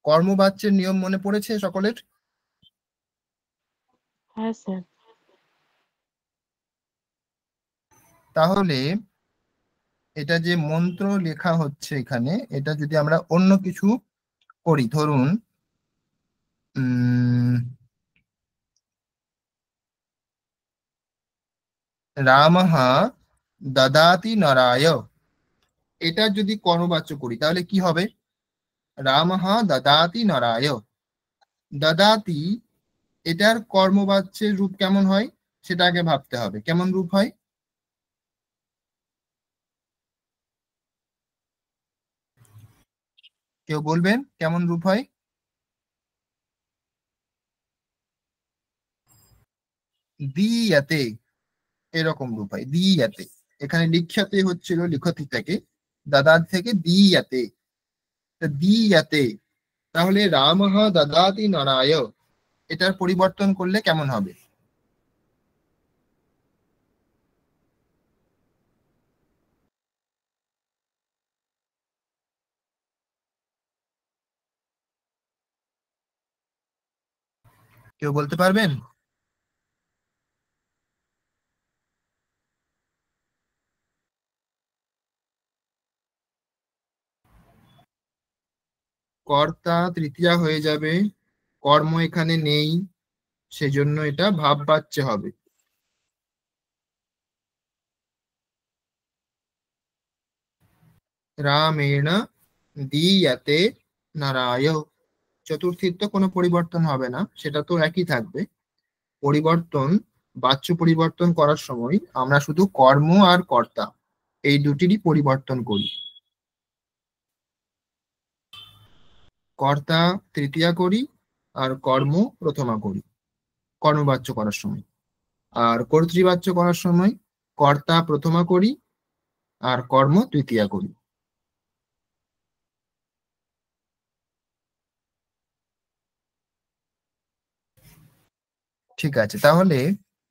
কর্মবাচ্যের নিয়ম মনে পড়েছে সকলের? হ্যাঁ স্যার। তাহলে এটা যে মন্ত্র লেখা হচ্ছে এখানে, এটা যদি আমরা অন্য কিছু করি, ধরুন রামঃ দদাতি নরায়, এটা যদি কর্মবাচ্য করি তাহলে কি হবে? রামঃ দদাতি নরায়। দদাতি এটার কর্মবাচ্যের রূপ কেমন হয় সেটা আগে ভাবতে হবে। কেমন রূপ হয়? কেউ বলবেন কেমন রূপ হয়? দিয়াতে, এরকম রূপ হয় দিয়াতে। এখানে লিখ্যাতে হচ্ছিল লিখতি থেকে, দাদার থেকে দিয়াতে, দিয়াতে। তাহলে রামঃ দদাতি নরায়, এটার পরিবর্তন করলে কেমন হবে? কেউ বলতে পারবেন? কর্তা তৃতীয়া হয়ে যাবে, কর্ম এখানে নেই, সেজন্য এটা ভাববাচ্য হবে। রামেণ দীয়তে নারায়, চতুর্থীর তো কোনো পরিবর্তন হবে না, সেটা তো একই থাকবে। পরিবর্তন, বাচ্য পরিবর্তন করার সময় আমরা শুধু কর্ম আর কর্তা এই দুটিরই পরিবর্তন করি। কর্তা তৃতীয়া করি আর কর্ম প্রথমা করি কর্মবাচ্য করার সময়, আর কর্তৃবাচ্য করার সময় কর্তা প্রথমা করি আর কর্ম তৃতীয়া করি। ঠিক আছে, তাহলে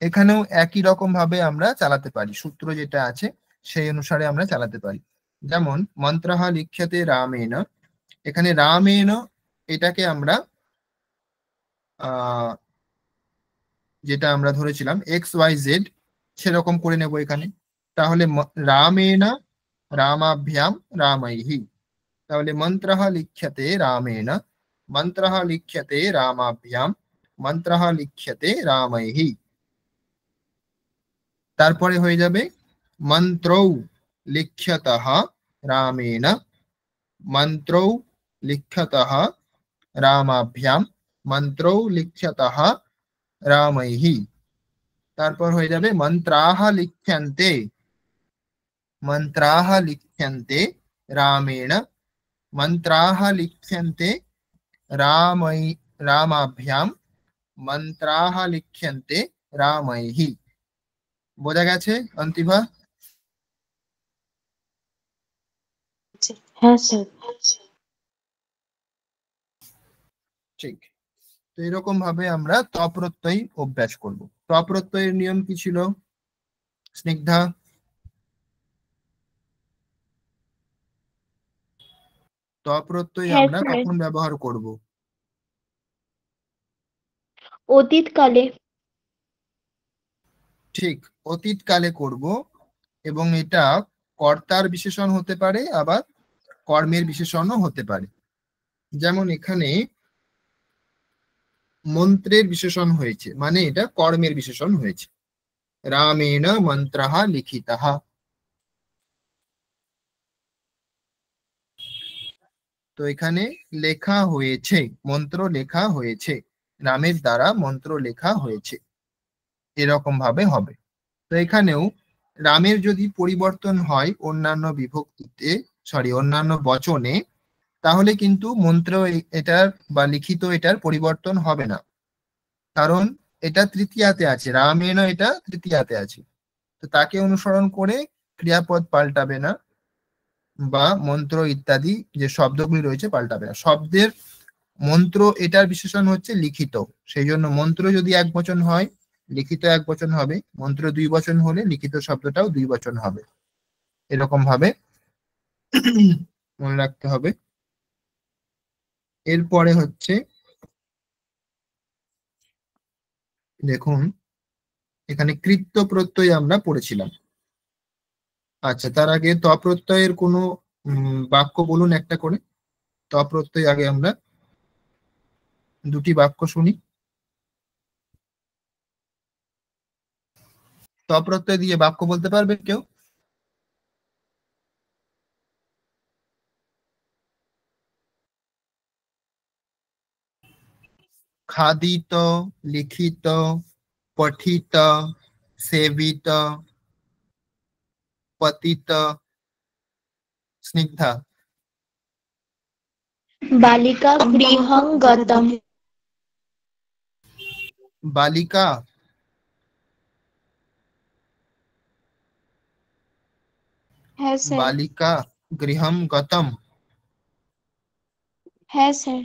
এখানেও একই রকম ভাবে আমরা চালাতে পারি, সূত্র যেটা আছে সেই অনুসারে আমরা চালাতে পারি। যেমন মন্ত্রঃ লিখ্যতে রামেণ, এখানে রামেণ এটাকে আমরা যেটা আমরা ধরেছিলাম XYZ সেরকম করে নেব এখানে। তাহলে রামেণ রামাভ্যাম রামৈহি, তাহলে মন্ত্রঃ লিখ্যতে রামেণ, মন্ত্রঃ লিখ্যতে রামাভ্যাম, মন্ত্রঃ লিখ্যতে রামৈহি। তারপরে হয়ে যাবে মন্ত্রৌ লিখ্যতঃ রামেণ, মন্ত্রৌ লিখ্যতঃ রামাভ্যাম, মন্ত্রৌ লিখ্যতঃ রামৈহি। তারপর হয়ে যাবে মন্ত্রাঃ লিখ্যন্তে, মন্ত্রাঃ লিখ্যন্তে রামেণ, মন্ত্রাঃ লিখ্যন্তে রামাভ্যাম, মন্ত্রাঃ লিখ্যন্তে রামৈহি। বোঝা গেছে অন্তিভা? হ্যাঁ স্যার। ঠিক, তো এরকম ভাবে আমরা ত প্রত্যয় অভ্যাস করব। ত প্রত্যয়ের নিয়ম কি ছিল স্নিগ্ধা? ত প্রত্যয় হ্যাঁ আমরা স্যার, কখন ব্যবহার করব? অতীতকালে। ঠিক, অতীতকালে করব, এবং এটা কর্তার বিশেষণ হতে পারে আবার কর্মের বিশেষণও হতে পারে। যেমন এখানে মন্ত্রের বিশেষণ হয়েছে, মানে এটা কর্মের বিশেষণ হয়েছে। রামেণ মন্ত্রঃ লিখিতঃ, তো এখানে লেখা হয়েছে, মন্ত্র লেখা হয়েছে, রামের দ্বারা মন্ত্র লেখা হয়েছে, এরকম ভাবে হবে। তো এখানেও রামের যদি পরিবর্তন হয় অন্যান্য বিভক্তিতে, অন্যান্য বচনে, তাহলে কিন্তু মন্ত্র এটার বা লিখিত এটার পরিবর্তন হবে না, কারণ এটা তৃতীয়াতে আছে, রামেণ এটা তৃতীয়াতে আছে, তো তাকে অনুসরণ করে ক্রিয়াপদ পাল্টাবে না বা মন্ত্র ইত্যাদি যে শব্দগুলি রয়েছে পাল্টাবে না। শব্দের মন্ত্র এটার বিশেষণ হচ্ছে লিখিত, সেই জন্য মন্ত্র যদি এক বচন হয় লিখিত এক বচন হবে, মন্ত্র দুই বচন হলে লিখিত শব্দটাও দুই বচন হবে, এরকম ভাবে মনে রাখতে হবে। এরপরে হচ্ছে দেখুন, এখানে কৃত্য প্রত্যয় আমরা পড়েছিলাম। আচ্ছা, তার আগে ত প্রত্যয়ের কোনো বাক্য বলুন একটা করে। ত প্রত্যয় আগে আমরা দুটি বাক্য শুনি। ত প্রত্যয় দিয়ে বাক্য বলতে পারবে কেউ? খাদিত, লিখিত, পঠিত, সেবিত, পতিত। স্নিগ্ধা? বালিকা গৃহং গতম। বালিকা, হ্যাঁ স্যার। বালিকা গৃহম গতম। হ্যাঁ স্যার।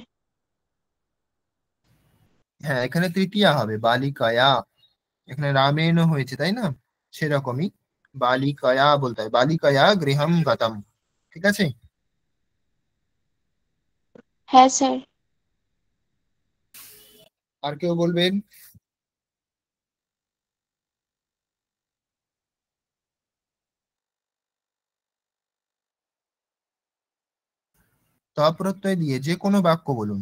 হ্যাঁ, এখানে তৃতীয়া হবে বালিকায়া, এখানে রামেণ হয়েছে তাই না, সেরকমই বালিকায়া বলতে হয়, বালিকায়া গৃহম গতম। ঠিক আছে, হ্যাঁ স্যার। আর কেউ বলবেন? ত প্রত্যয় দিয়ে যে কোনো বাক্য বলুন।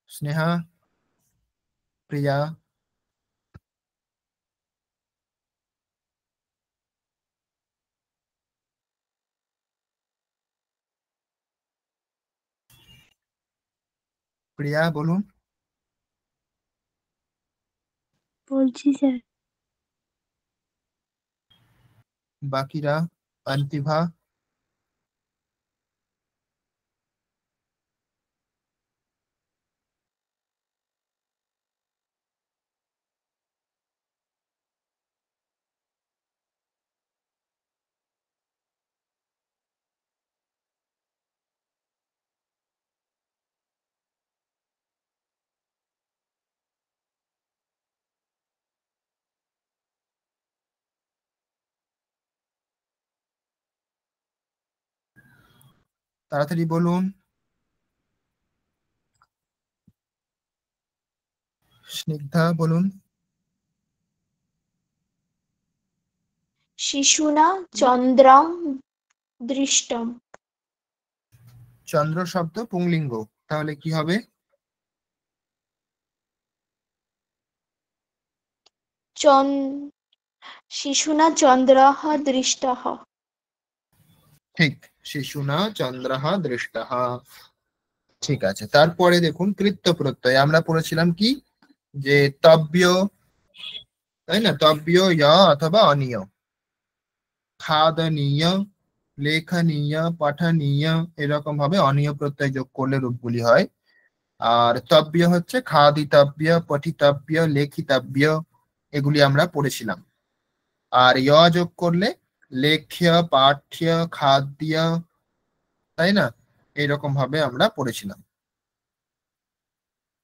স্নেহা, প্রিয়া, প্রিয়া বলুন। বলছি স্যার। বাকিরা? অন্তিভা? তাড়াতাড়ি বলুন। স্নিগ্ধা বলুন। শিশুনা চন্দ্রং দৃষ্টম। চন্দ্র শব্দ পুংলিঙ্গ, তাহলে কি হবে? শিশুনা চন্দ্রঃ দৃষ্টঃ। ঠিক, শিশুনা চন্দ্রঃ দৃষ্টঃ। ঠিক আছে, তারপরে দেখুন কৃত্য প্রত্যয়। আমরা পড়েছিলাম কি, যে তব্য, তাই না? তব্য ইয় অথবা অনিয়, খাদনীয়, লেখনীয়, পঠনীয়, এরকম ভাবে অনিয় প্রত্যয় যোগ করলে রূপগুলি হয়। আর তব্য হচ্ছে খাদিতব্য, পঠিতব্য, লেখিতব্য, এগুলি আমরা পড়েছিলাম। আর ইয় যোগ করলে লেখ্য, পাঠ্য, খাদ্য, তাই না? এইরকম ভাবে আমরা পড়েছিলাম।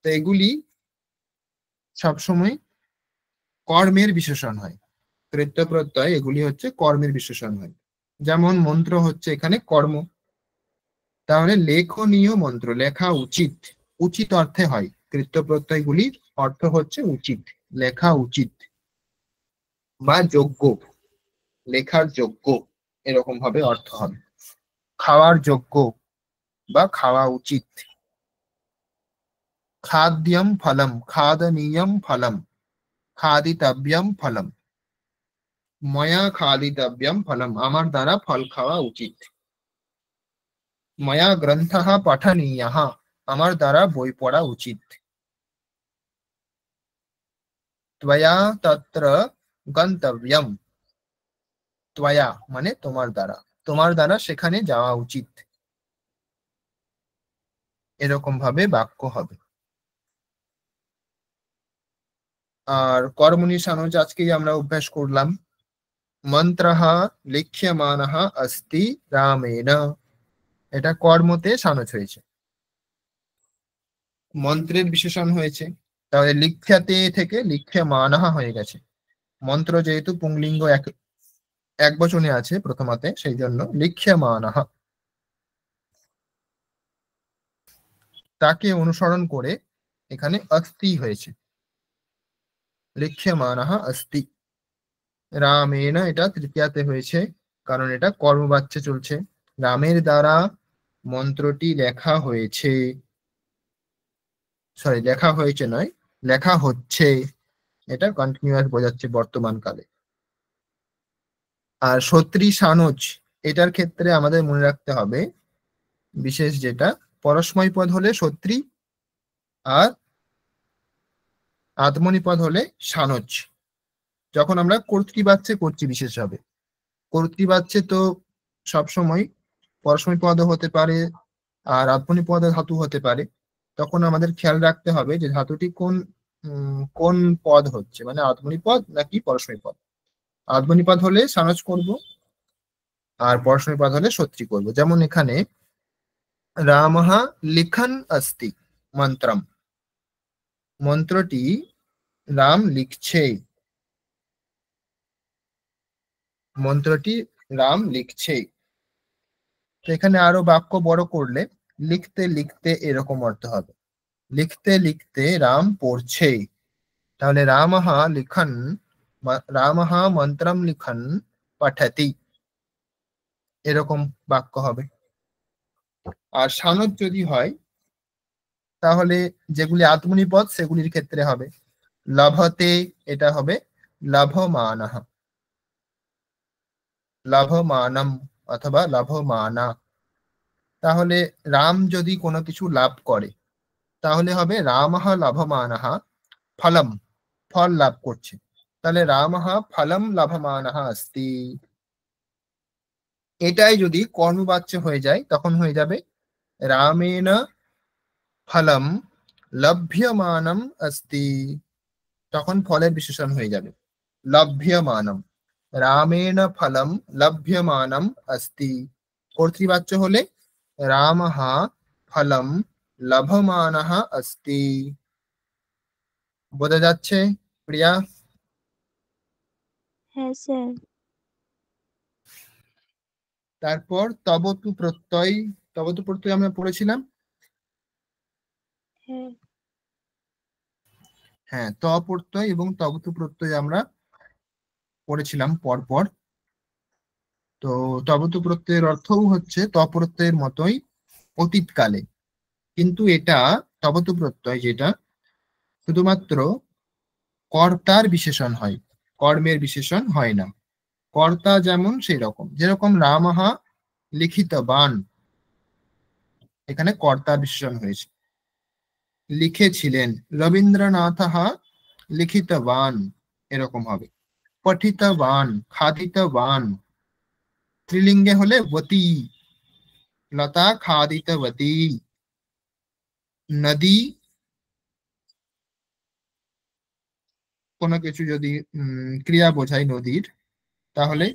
তো এগুলি সবসময় কর্মের বিশেষণ হয়। কৃত্য প্রত্যয় এগুলি হচ্ছে কর্মের বিশেষণ হয়। যেমন মন্ত্র হচ্ছে এখানে কর্ম, তাহলে লেখনীয় মন্ত্র, লেখা উচিত, উচিত অর্থে হয়। কৃত্য প্রত্যয়গুলির অর্থ হচ্ছে উচিত, লেখা উচিত বা যোগ্য, লেখার যোগ্য, এরকম ভাবে অর্থ হবে। খাওয়ার যোগ্য বা খাওয়া উচিত। খাদ্যম ফলম, খাদনীয়ম ফলম, খাদিতব্যম ফলম, ময়া খাদিতব্যম ফলম, আমার দ্বারা ফল খাওয়া উচিত। ময়া গ্রন্থঃ পঠনীয়ঃ, আমার দ্বারা বই পড়া উচিত। ত্বয়া তত্র গন্তব্যম, ত্বয়া মানে তোমার দ্বারা, তোমার দ্বারা সেখানে যাওয়া উচিত, এরকম ভাবে বাক্য হবে। আর কর্মণি সানোজ আজকেই আমরা অভ্যাস করলাম। মন্ত্রঃ লিখ্যমানঃ अस्ति রামেণ, এটা কর্মতে সানোজ হয়েছে, মন্ত্রের বিশেষণ হয়েছে, তাহলে লিখ্যাতে থেকে লিখ্যমানঃ হয়ে গেছে। মন্ত্র যেহেতু পুংলিঙ্গ এক বচনে আছে প্রথমাতে, সেই জন্য লিখ্যমানঃ। তাকে অনুসরণ করে এখানে অস্তি হয়েছে, লিখ্যমানঃ अस्ति। রামেণ এটা তৃতীয়াতে হয়েছে, কারণ এটা কর্মবাচ্যে চলছে। রামের দ্বারা মন্ত্রটি লেখা হয়েছে, সরি লেখা হয়েছে নয়, লেখা হচ্ছে, এটা কন্টিনিউয়াস বোঝাচ্ছে বর্তমান কালে। আর সত্রী সানোজ, এটার ক্ষেত্রে আমাদের মনে রাখতে হবে বিশেষ যেটা, পরস্ময় পদ হলে সত্রী, আর আত্মনিপদ হলে সানোজ। যখন আমরা কর্তৃবাচ্যে করছি বিশেষ হবে, কর্তৃবাচ্যে তো সবসময় পরস্ময় পদ হতে পারে আর আত্মনিপদ ধাতু হতে পারে, তখন আমাদের খেয়াল রাখতে হবে যে ধাতুটি কোন পদ হচ্ছে, মানে আত্মনিপদ নাকি পরস্ময় পদ। আত্মনিপদ হলে সানোজ করব, আর পরস্ময় পদ হলে সত্রী করব। যেমন এখানে রামঃ লিখন अस्ति মন্ত্রম, মন্ত্রটি রাম লিখছে। মন্ত্রটি রাম লিখছে। তো এখানে আরো বাক্য বড় করলে লিখতে লিখতে এরকম অর্থ হবে, লিখতে লিখতে রাম পড়ছে। তাহলে রামঃ লিখন, রামঃ মন্ত্রম লিখন পঠতি, এরকম বাক্য হবে। আর সানদ যদি হয় তাহলে যেগুলি আত্মনিপদ সেগুলির ক্ষেত্রে হবে লভতে, এটা হবে লভমানঃ, লভমানম অথবা লভমানা। তাহলে রাম যদি কোনো কিছু লাভ করে তাহলে হবে রামঃ লভমানঃ ফলম, ফল লাভ করছে। তাহলে রামঃ ফলম লভমানঃ अस्ति। এটাই যদি কর্মবাচ্য হয়ে যায় তখন হয়ে যাবে রামেণ ফলম লভ্যমানম अस्ति, তখন ফলের বিশেষণ হয়ে যাবে লভ্যমানম, রামেণ ফলম লভ্যমানম अस्ति। কর্তৃবাচ্য হলে রামঃ ফলম লভমানঃ अस्ति। বোঝা যাচ্ছে প্রিয়া? হ্যাঁ স্যার। তারপর তবতু প্রত্যয়, তবতু প্রত্যয় আমরা পড়েছিলাম। হ্যাঁ। হ্যাঁ, ত প্রত্যয় এবং তবতু প্রত্যয় আমরা পড়েছিলাম পরপর। তো তবতু প্রত্যয়ের অর্থও হচ্ছে ত প্রত্যয়ের মতোই অতীতকালে, কিন্তু এটা তবতু প্রত্যয় যেটা শুধুমাত্র কর্তার বিশেষণ হয়, কর্মের বিশেষণ হয় না। কর্তা যেমন সেই রকম, যেরকম রামঃ লিখিতবান, এখানে কর্তা বিশেষণ হয়েছে, লিখেছিলেন। রবীন্দ্রনাথঃ লিখিতবান, এরকম হবে। পঠিতবান, খাদিতবান, স্ত্রীলিঙ্গে হলে বতী, লতা খাদিতবতী। নদী, কোনো কিছু যদি ক্রিয়া বোঝায় নদীর, তাহলে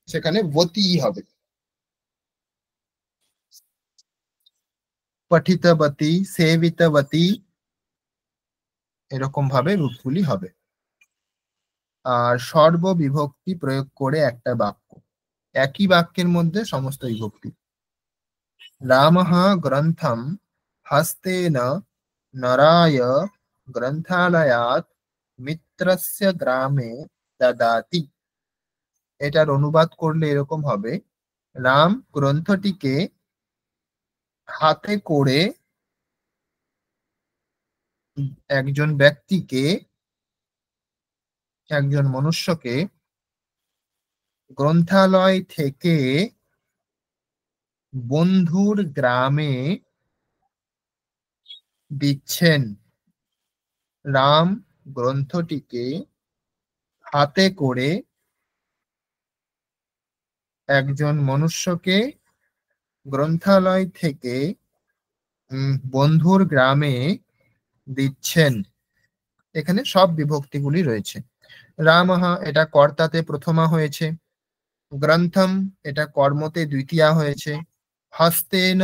সেখানে বতী হবে। পঠিতবতী, সেবিতবতী, এরকম ভাবে রূপগুলি হবে। আর সর্ববিভক্তি প্রয়োগ করে একটা বাক্য, একই বাক্যের মধ্যে সমস্ত বিভক্তি। রামঃ গ্রন্থম হস্তেন নরায় গ্রন্থালয়াৎ মিত্রস্য গ্রামে দদাতি। এটার অনুবাদ করলে এরকম হবে, রাম গ্রন্থটিকে হাতে করে একজন ব্যক্তিকে, একজন মনুষ্যকে গ্রন্থালয় থেকে বন্ধুর গ্রামে দিচ্ছেন। রাম গ্রন্থটিকে হাতে করে একজন মনুষ্যকে গ্রন্থালয় থেকে বন্ধুর গ্রামে দিচ্ছেন। এখানে সব বিভক্তিগুলি রয়েছে। রামঃ এটা কর্তাতে প্রথমা হয়েছে, গ্রন্থম এটা কর্মতে দ্বিতীয়া হয়েছে, হস্তেন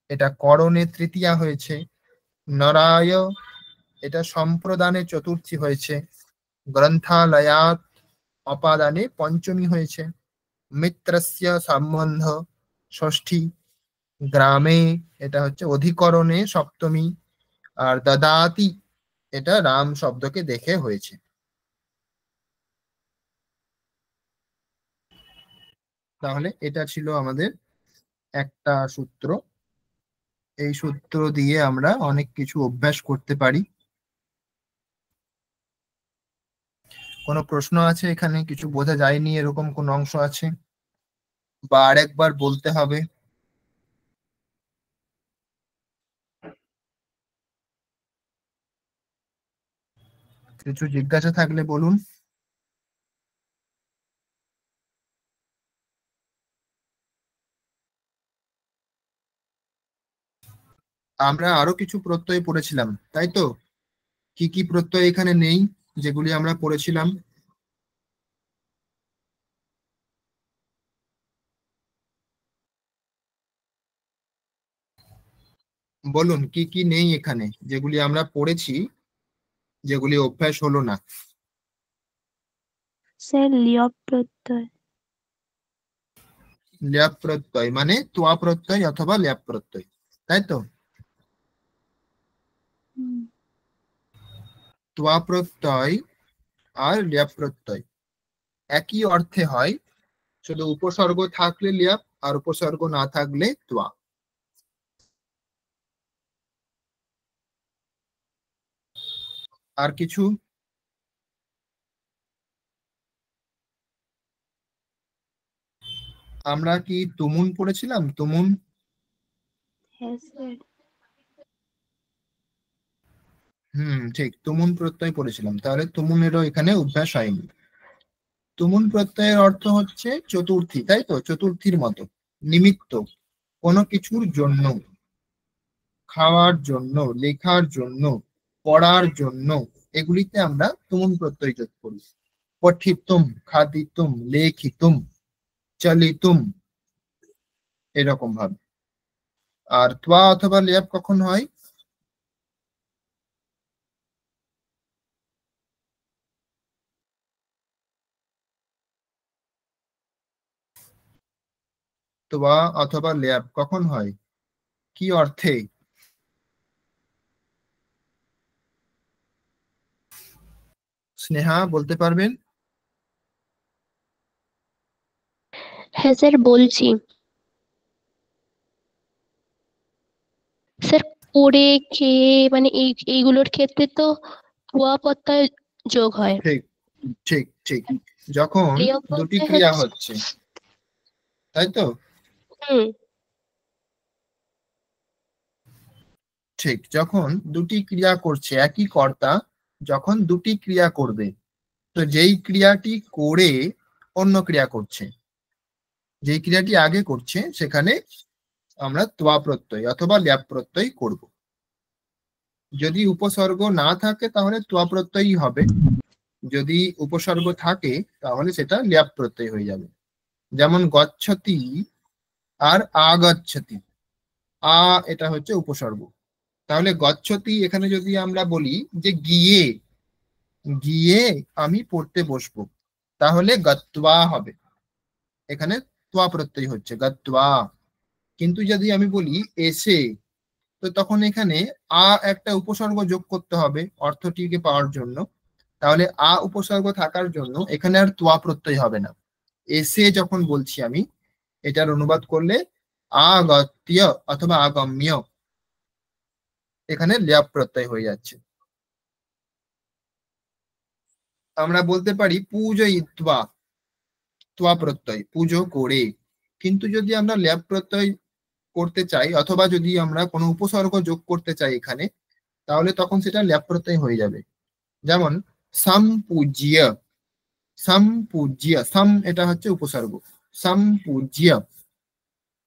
এটা করণে তৃতীয়া হয়েছে, নরায় এটা সম্প্রদানে চতুর্থী হয়েছে, গ্রন্থালয়াৎ অপাদানে পঞ্চমী হয়েছে, মিত্রস্য সম্বন্ধ ষষ্ঠী, গ্রামে এটা হচ্ছে অধিকরণে সপ্তমী, আর দদাতি এটা রাম শব্দকে দেখে হয়েছে। তাহলে এটা ছিল আমাদের একটা সূত্র। এই সূত্র দিয়ে আমরা অনেক কিছু অভ্যাস করতে পারি। কোনো প্রশ্ন আছে এখানে? কিছু বোঝা যায়নি এরকম কোন অংশ আছে, বা আরেকবার বলতে হবে? কিছু জিজ্ঞাসা থাকলে বলুন। আমরা আরো কিছু প্রত্যয় পড়েছিলাম, তাই তো? কি কি প্রত্যয় এখানে নেই যেগুলি আমরা পড়েছিলাম? বলুন কি কি নেই এখানে যেগুলি আমরা পড়েছি, যেগুলি অভ্যাস হলো না? স্যার লিয়ব প্রত্যয়। ল্যাপ প্রত্যয় মানে তোয়া প্রত্যয় অথবা ল্যাপ প্রত্যয়, তাই তো? তোয়া প্রত্যয় আর ল্যাপ প্রত্যয় একই অর্থে হয়, শুধু উপসর্গ থাকলে ল্যাপ আর উপসর্গ না থাকলে তোয়া। আর কিছু? আমরা কি তুমুন পড়েছিলাম? তুমুন? হ্যাঁ স্যার। ঠিক, তুমুন প্রত্যয় পড়েছিলাম, তাহলে তুমুনেরও এখানে অভ্যাস হয়নি। তুমুন প্রত্যয়ের অর্থ হচ্ছে চতুর্থী, তাই তো? চতুর্থীর মতো, নিমিত্ত, কোনো কিছুর জন্য, খাওয়ার জন্য, লেখার জন্য, পড়ার জন্য, এগুলিতে আমরা তুমুন প্রত্যয় যোগ করি। পঠিতুম, খাদিতুম, লেখিতুম, চলিতুম, এরকম ভাবে। আর ত্বা অথবা লেপ কখন হয়? ত্বা অথবা লেপ কখন হয়, কি অর্থে? স্নেহা বলতে পারবেন? হ্যাঁ স্যার বলছি। স্যার পড়ে, খেয়ে, মানে এইগুলোর ক্ষেত্রে তো তোয়া প্রত্যয় যোগ হয়। ঠিক ঠিক ঠিক, যখন ক্রিয়া দুটি প্রত্যয় ক্রিয়া হচ্ছে, তাই তো? হুম ঠিক, যখন দুটি ক্রিয়া করছে একই কর্তা, যখন দুটি ক্রিয়া করবে, তো যেই ক্রিয়াটি করে অন্য ক্রিয়া করছে, যেই ক্রিয়াটি আগে করছে সেখানে আমরা ত্বা প্রত্যয় অথবা ল্যাপ প্রত্যয় করব। যদি উপসর্গ না থাকে তাহলে ত্বা প্রত্যয়ই হবে, যদি উপসর্গ থাকে তাহলে সেটা ল্যাপ প্রত্যয় হয়ে যাবে। যেমন গচ্ছতি আর আগচ্ছতি, আ এটা হচ্ছে উপসর্গ, তাহলে গচ্ছতি এখানে যদি আমরা বলি যে গিয়ে, গিয়ে আমি পড়তে বসবো, তাহলে গত্বা হবে, এখানে ত্বা প্রত্যয় হচ্ছে গত্বা। কিন্তু যদি আমি বলি এসে, তো তখন এখানে আ একটা উপসর্গ যোগ করতে হবে অর্থটিকে পাওয়ার জন্য, তাহলে আ উপসর্গ থাকার জন্য এখানে আর ত্বা প্রত্যয় হবে না। এসে যখন বলছি আমি, এটার অনুবাদ করলে আগত্য অথবা আগম্য, এখানে ল্যাপ প্রত্যয় হয়ে যাচ্ছে। আমরা বলতে পারি পূজয়িত্বা, ত্বা প্রত্যয়, পুজো করে। কিন্তু যদি আমরা ল্যাপ প্রত্যয় করতে চাই অথবা যদি আমরা কোনো উপসর্গ যোগ করতে চাই এখানে, তাহলে তখন সেটা ল্যাপ প্রত্যয় হয়ে যাবে। যেমন সম্পূজ্য, সম্পূজ্য, সম এটা হচ্ছে উপসর্গ, সম্পূজ্য।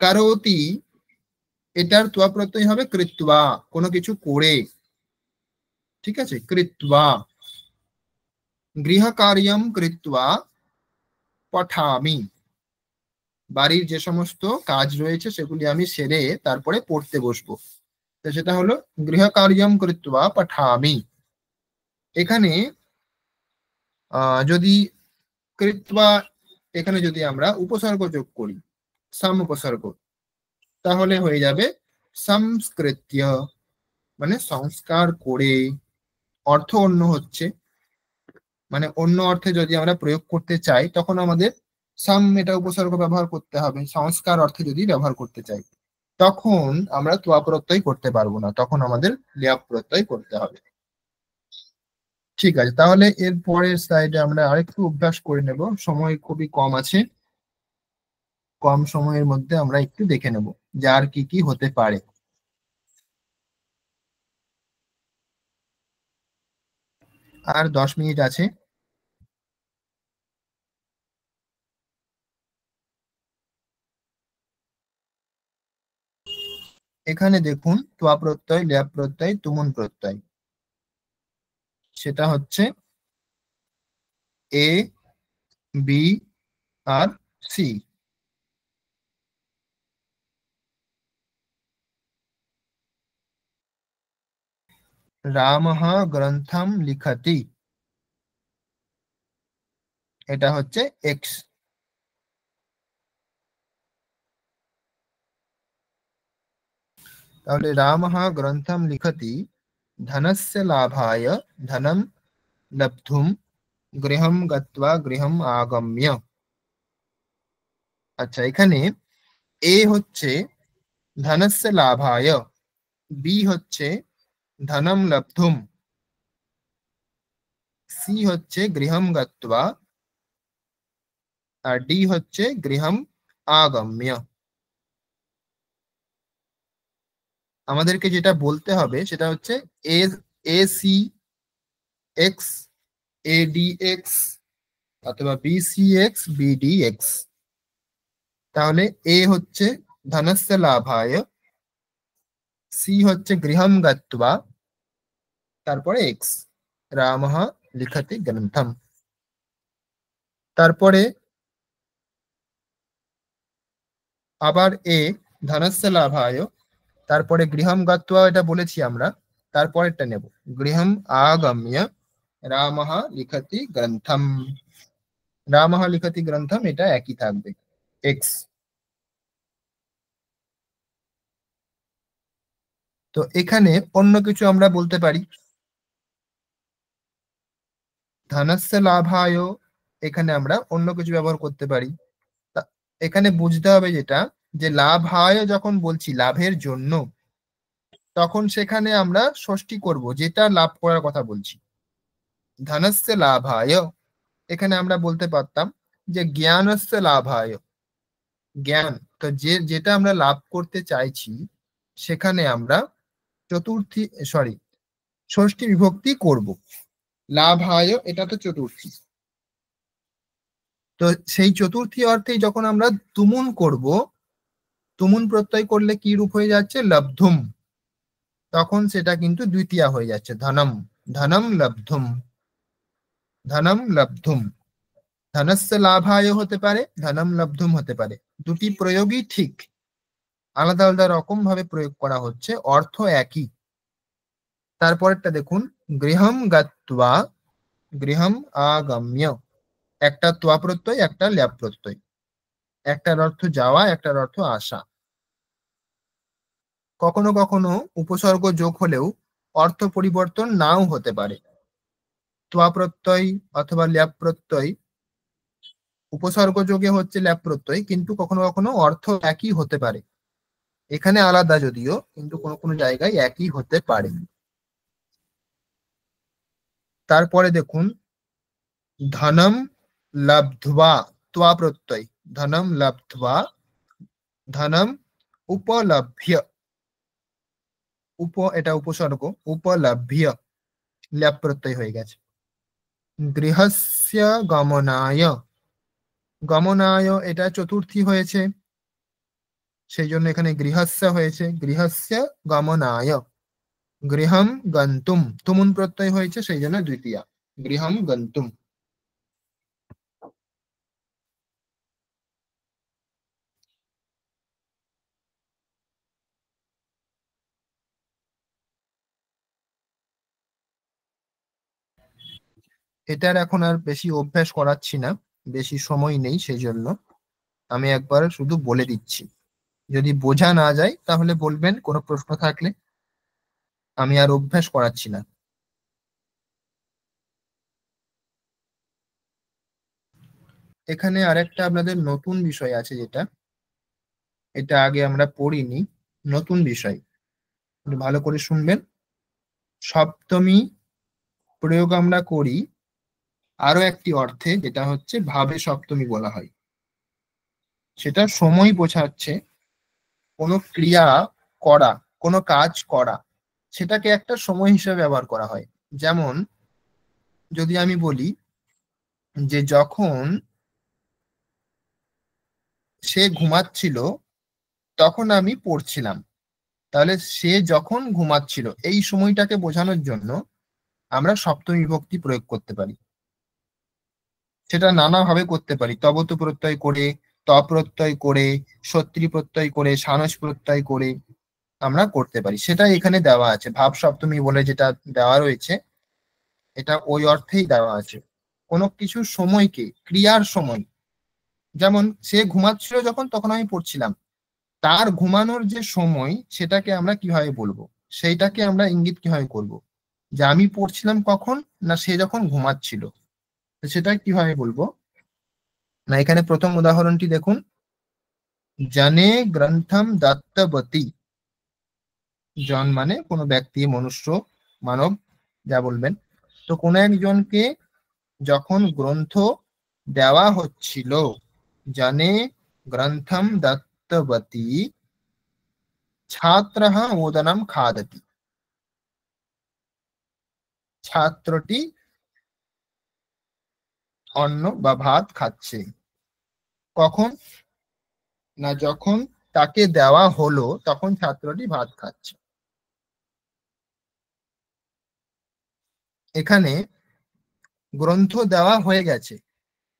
কারোতি, এটার ত্বা প্রত্যয় হবে কৃত্বা, কোনো কিছু করে, ঠিক আছে, কৃত্বা। গৃহকার্যম কৃত্বা পঠামি, বাড়ির যে সমস্ত কাজ রয়েছে সেগুলি আমি সেরে তারপরে পড়তে বসবো, তো সেটা হলো গৃহকার্যম কৃত্বা পঠামি। এখানে যদি কৃত্বা, এখানে যদি আমরা উপসর্গ যোগ করি, সাম উপসর্গ, তাহলে হয়ে যাবে সংস্কৃত্য, মানে সংস্কার করে। অর্থ অন্য হচ্ছে, মানে অন্য অর্থে যদি আমরা প্রয়োগ করতে চাই তখন আমাদের সাম এটা উপসর্গ ব্যবহার করতে হবে। সংস্কার অর্থে যদি ব্যবহার করতে চাই তখন আমরা ত্বা প্রত্যয় করতে পারবো না, তখন আমাদের ল্যাপ প্রত্যয় করতে হবে। ঠিক আছে, তাহলে এর পরের স্লাইডে আমরা আরেকটু অভ্যাস করে নেব, সময় খুবই কম আছে, কম সময়ের মধ্যে আমরা একটু দেখে নেব যে আর কি কি হতে পারে। আর 10 মিনিট আছে। এখানে দেখুন ত্বা প্রত্যয়, ল্যাপ প্রত্যয়, তুমুন প্রত্যয়, সেটা হচ্ছে এ, বি আর সি। রামঃ গ্রন্থম লিখতি, এটা হচ্ছে এক্স। তাহলে রামः গ্রন্থম লিখতি ধনস্য লাভায় ধনম লব্ধুম গৃহম গত্বা গৃহম আগম্য। আচ্ছা, এখানে এ হচ্ছে ধনস্য লাভায়, বি হচ্ছে ধনম লব্ধুম, সি হচ্ছে গৃহম গত্বা, আর ডি হচ্ছে গৃহম আগম্য। আমাদেরকে যেটা বলতে হবে সেটা হচ্ছে এ A C X A D X অথবা B C X B D X. তাহলে এ হচ্ছে ধনস্য লাভায়, সি হচ্ছে গৃহম গত্বা, তারপরে এক্স রামः লিখতি গ্রন্থম। তারপরে আবার এ ধনস্য লাভায়, তারপরে গৃহম গত্বা, এটা বলেছি আমরা, তারপরেরটা নেব গৃহম আগম্য রামः লিখতি গ্রন্থম। রামः লিখতি গ্রন্থম, এটা একই থাকবে এক্স। তো এখানে অন্য কিছু আমরা বলতে পারি, ধনস্য লাভায় এখানে আমরা অন্য কিছু ব্যবহার করতে পারি। এখানে বুঝতে হবে যেটা, যে লাভায় যখন বলছি লাভের জন্য, তখন সেখানে আমরা ষষ্ঠী করব, যেটা লাভ করার কথা বলছি। ধনস্য লাভায় এখানে আমরা বলতে পারতাম যে জ্ঞানস্য লাভায়, জ্ঞান। তো যেটা আমরা লাভ করতে চাইছি সেখানে আমরা চতুর্থী ষষ্ঠী বিভক্তি করব। লাভায় এটা তো চতুর্থী, তো সেই চতুর্থী অর্থে যখন আমরা তুমুন করব, তুমুন প্রত্যয় করলে কি রূপ হয়ে যাচ্ছে, লব্ধুম, তখন সেটা কিন্তু দ্বিতীয়া হয়ে যাচ্ছে ধনম, ধনম লব্ধুম, ধনম লব্ধুম। ধনস্য লাভায় হতে পারে, ধনম লব্ধুম হতে পারে, দুটি প্রয়োগই ঠিক, আলাদা আলাদা রকম ভাবে প্রয়োগ করা হচ্ছে, অর্থ একই। তারপরেরটা দেখুন, গৃহম গত্বা গৃহম আগম্য, একটা ত্বা প্রত্যয় একটা ল্যাপ প্রত্যয়, একটার অর্থ যাওয়া একটার অর্থ আসা। কখনো কখনো উপসর্গ যোগ হলেও অর্থ পরিবর্তন নাও হতে পারে। ত্বা প্রত্যয় অথবা ল্যাপ প্রত্যয়, উপসর্গ যোগে হচ্ছে ল্যাপ প্রত্যয়, কিন্তু কখনো কখনো অর্থ একই হতে পারে। এখানে আলাদা যদিও, কিন্তু কোনো কোনো জায়গায় একই হতে পারে। তারপরে দেখুন, ধনম লব্ধ্বা, ত্বা প্রত্যয়, ধনম লব্ধ্বা ধনম উপলভ্য, এটা উপসর্গ, উপলভ্য ল্যাপ প্রত্যয় হয়ে গেছে। গৃহস্য গমনায়, গমনায় এটা চতুর্থী হয়েছে, সেই জন্য এখানে গৃহস্য হয়েছে, গৃহস্য গমনায়। গৃহম গন্তুম, তুমুন প্রত্যয় হয়েছে, সেই জন্য দ্বিতীয়া, গৃহম গন্তুম। এটার এখন আর বেশি অভ্যাস করাচ্ছি না, বেশি সময় নেই, সেই জন্য আমি একবার শুধু বলে দিচ্ছি। যদি বোঝা না যায় তাহলে বলবেন, কোনো প্রশ্ন থাকলে। আমি আর অভ্যাস করাচ্ছি না। এখানে আরেকটা আপনাদের নতুন বিষয় আছে, যেটা এটা আগে আমরা পড়িনি, নতুন বিষয়, একটু ভালো করে শুনবেন। সপ্তমী প্রয়োগ আমরা করি আরো একটি অর্থে, যেটা হচ্ছে ভাবে সপ্তমী বলা হয়। সেটা সময় বোঝাচ্ছে, কোনো ক্রিয়া করা, কোনো কাজ করা, সেটাকে একটা সময় হিসেবে ব্যবহার করা হয়। যেমন যদি আমি বলি যে যখন সে ঘুমাচ্ছিল তখন আমি পড়ছিলাম, তাহলে সে যখন ঘুমাচ্ছিল এই সময়টাকে বোঝানোর জন্য আমরা সপ্তমী বিভক্তি প্রয়োগ করতে পারি। সেটা নানাভাবে করতে পারি, তবত প্রত্যয় করে, ত প্রত্যয় করে, সত্রী প্রত্যয় করে, সানস প্রত্যয় করে আমরা করতে পারি। সেটা এখানে দেওয়া আছে, ভাব সপ্তমী বলে যেটা দেওয়া রয়েছে, এটা ওই অর্থেই দেওয়া আছে। কোনো কিছু সময়কে, ক্রিয়ার সময়, যেমন সে ঘুমাচ্ছিল যখন, তখন আমি পড়ছিলাম, তার ঘুমানোর যে সময় সেটাকে আমরা কিভাবে বলবো, সেইটাকে আমরা ইঙ্গিত কিভাবে করব, যে আমি পড়ছিলাম কখন, না সে যখন ঘুমাচ্ছিল। তো সেটা কিভাবে বলবো, না এখানে প্রথম উদাহরণটি দেখুন, জনে গ্রন্থম দত্তবতী। জন মানে কোনো ব্যক্তি, মনুষ্য, মানব, যা বলবেন। তো কোনো একজনকে যখন গ্রন্থ দেওয়া হচ্ছিল, জনে গ্রন্থম দত্তবতী ছাত্রঃ ওদনম খাদতি। ছাত্রটি অন্ন বা ভাত খাচ্ছে। কখন, না যখন তাকে দেওয়া হলো তখন ছাত্রটি ভাত খাচ্ছে। এখানে গ্রন্থ দেওয়া হয়ে গেছে,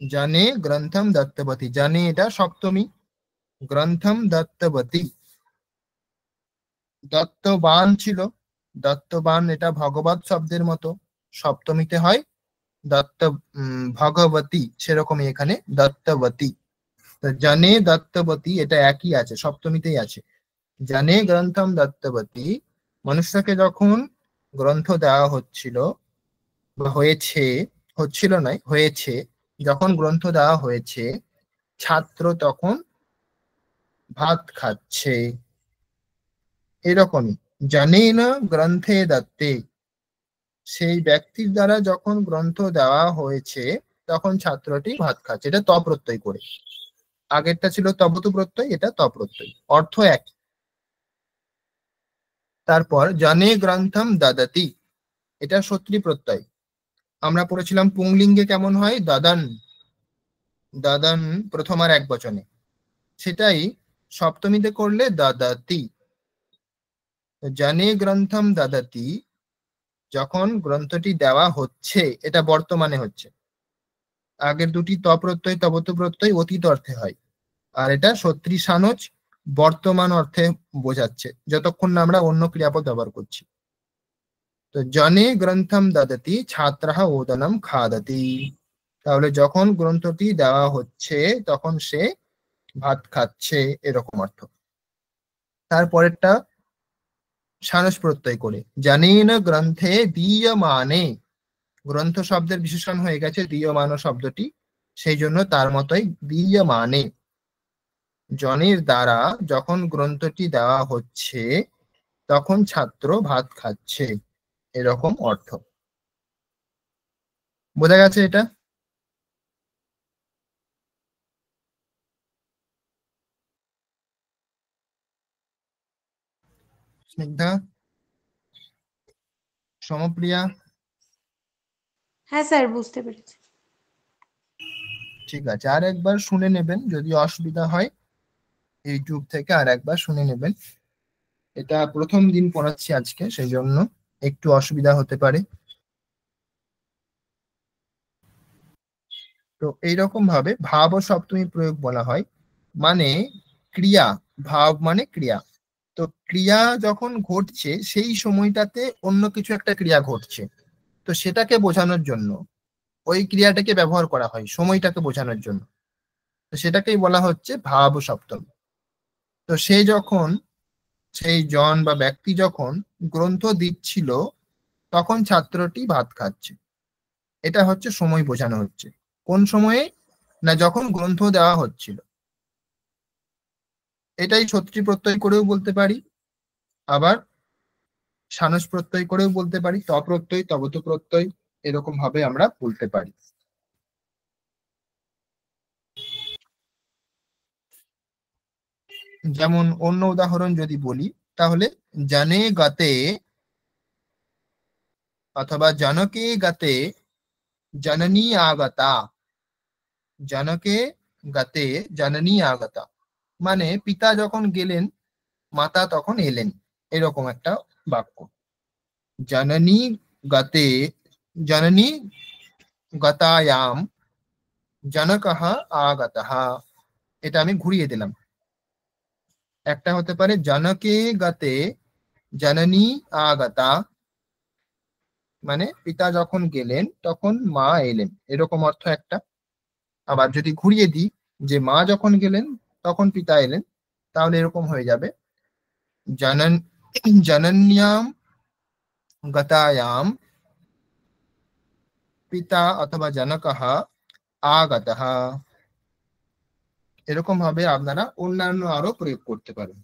জানে গ্রন্থম দত্তবতী, জানে এটা সপ্তমী, গ্রন্থম দত্তবতী। দত্তবান ছিল, দত্তবান এটা ভগবত শব্দের মতো, সপ্তমীতে হয় দত্ত, ভগবতী, সেরকমই এখানে দত্তবতী। তো জানে দত্তবতী এটা একই আছে, সপ্তমীতেই আছে। জানে গ্রন্থম দত্তবতী, মনুষ্যকে যখন গ্রন্থ দেওয়া হচ্ছিল বা হয়েছে, হচ্ছিল নয় হয়েছে, যখন গ্রন্থ দেওয়া হয়েছে ছাত্র তখন ভাত খাচ্ছে। এরকমই জানে না গ্রন্থে দত্তে, সেই ব্যক্তির দ্বারা যখন গ্রন্থ দেওয়া হয়েছে তখন ছাত্রটি ভাত খাচ্ছে। এটা ত প্রত্যয় করে, আগেরটা ছিল তবতু প্রত্যয়, এটা ত প্রত্যয়, অর্থ এক। তারপর জানে গ্রন্থম দদতি, এটা সত্রী প্রত্যয়। আমরা পড়েছিলাম পুংলিঙ্গে কেমন হয়, দাদান, দাদান প্রথম আর এক বচনে, সেটাই সপ্তমীতে করলে দাদাতি। জানে গ্রন্থম দাদাতি, যখন গ্রন্থটি দেওয়া হচ্ছে, এটা বর্তমানে হচ্ছে। আগের দুটি ত প্রত্যয় তবতু প্রত্যয় অতীত অর্থে হয়, আর এটা সত্রী সানজ বর্তমান অর্থে বোঝাচ্ছে, যতক্ষণ না আমরা অন্য ক্রিয়াপদ ব্যবহার করছি। তো জনে গ্রন্থম দদতি ছাত্রঃ ওদনম খাদতি, তাহলে যখন গ্রন্থটি দেওয়া হচ্ছে তখন সে ভাত খাচ্ছে, এরকম অর্থ। তারপরেরটা সানস প্রত্যয় করে, জানেন গ্রন্থে দীয়মানে, গ্রন্থ শব্দের বিশেষণ হয়ে গেছে দীয়মান শব্দটি, সেই জন্য তার মতোই দীয়মানে, জনের দ্বারা যখন গ্রন্থটি দেওয়া হচ্ছে তখন ছাত্র ভাত খাচ্ছে, এরকম অর্থ। বোঝা গেছে এটা? স্নিগ্ধা, সমপ্রিয়া? হ্যাঁ স্যার, বুঝতে পেরেছি। ঠিক আছে, আর একবার শুনে নেবেন, যদি অসুবিধা হয় ইউটিউব থেকে আর একবার শুনে নেবেন। এটা প্রথম দিন পড়াচ্ছি আজকে, সেই জন্য একটু অসুবিধা হতে পারে। তো এইরকম ভাবে ভাব ও সপ্তমী প্রয়োগ বলা হয়, মানে ক্রিয়া, ভাব মানে ক্রিয়া। তো ক্রিয়া যখন ঘটছে সেই সময়টাতে অন্য কিছু একটা ক্রিয়া ঘটছে, তো সেটাকে বোঝানোর জন্য ওই ক্রিয়াটাকে ব্যবহার করা হয় সময়টাকে বোঝানোর জন্য, তো সেটাকেই বলা হচ্ছে ভাব ও সপ্তমী। তো সে যখন, সেই জন বা ব্যক্তি যখন গ্রন্থ দিচ্ছিল তখন ছাত্রটি ভাত খাচ্ছে, এটা হচ্ছে সময় বোঝানো হচ্ছে। কোন সময়ে, না যখন গ্রন্থ দেওয়া হচ্ছিল। এটাই সত্রী প্রত্যয় করেও বলতে পারি, আবার সানস প্রত্যয় করেও বলতে পারি, ত প্রত্যয় তবতু প্রত্যয়, এরকম ভাবে আমরা বলতে পারি। যেমন অন্য উদাহরণ যদি বলি তাহলে জানে গাতে অথবা জনকে গাতে জননী আগতা, জনকে গাতে জননী আগতা, মানে পিতা যখন গেলেন মাতা তখন এলেন, এরকম একটা বাক্য। জননী গাতে, জননী গতায়াম জনকঃ আগতঃ, এটা আমি ঘুরিয়ে দিলাম। একটা হতে পারে জনকে গাতে জননী আগতা, মানে পিতা যখন গেলেন তখন মা এলেন, এরকম অর্থ একটা। আবার যদি ঘুরিয়ে দিই, যে মা যখন গেলেন তখন পিতা এলেন, তাহলে এরকম হয়ে যাবে জনন জনন্যাম গতায়াম পিতা অথবা জনকঃ আগতঃ। এরকম ভাবে আপনারা অন্যান্য আরো প্রয়োগ করতে পারেন।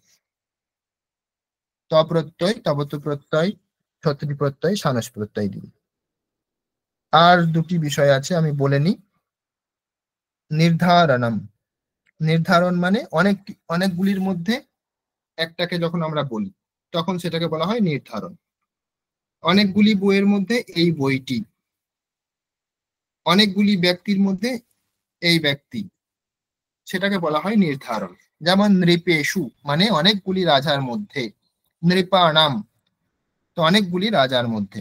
তপ্রত্যয়, তবতু প্রত্যয়, ছত্রী প্রত্যয়, সানস প্রত্যয় দিয়ে। আর দুটি বিষয় আছে আমি বলে নিই। নির্ধারণম, নির্ধারণ মানে অনেকগুলির মধ্যে একটাকে যখন আমরা বলি তখন সেটাকে বলা হয় নির্ধারণ। অনেকগুলি বইয়ের মধ্যে এই বইটি, অনেকগুলি ব্যক্তির মধ্যে এই ব্যক্তি, সেটাকে বলা হয় নির্ধারণ। যেমন নৃপেশু মানে অনেকগুলি রাজার মধ্যে, নৃপাণাম তো অনেকগুলি রাজার মধ্যে।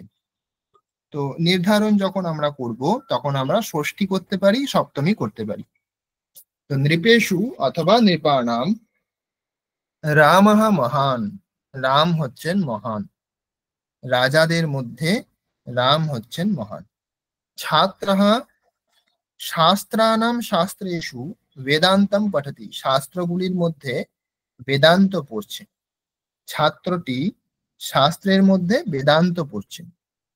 তো নির্ধারণ যখন আমরা করব তখন আমরা ষষ্ঠী করতে পারি, সপ্তমী করতে পারি। তো নৃপেশু অথবা নৃপাণাম রামঃ মহান, রাম হচ্ছেন মহান, রাজাদের মধ্যে রাম হচ্ছেন মহান। ছাত্রঃ শাস্ত্রানাম শাস্ত্রেষু বেদান্তম পঠতি, শাস্ত্রগুলির মধ্যে বেদান্ত পড়ছে। ছাত্রটি শাস্ত্রের মধ্যে বেদান্ত পড়ছে।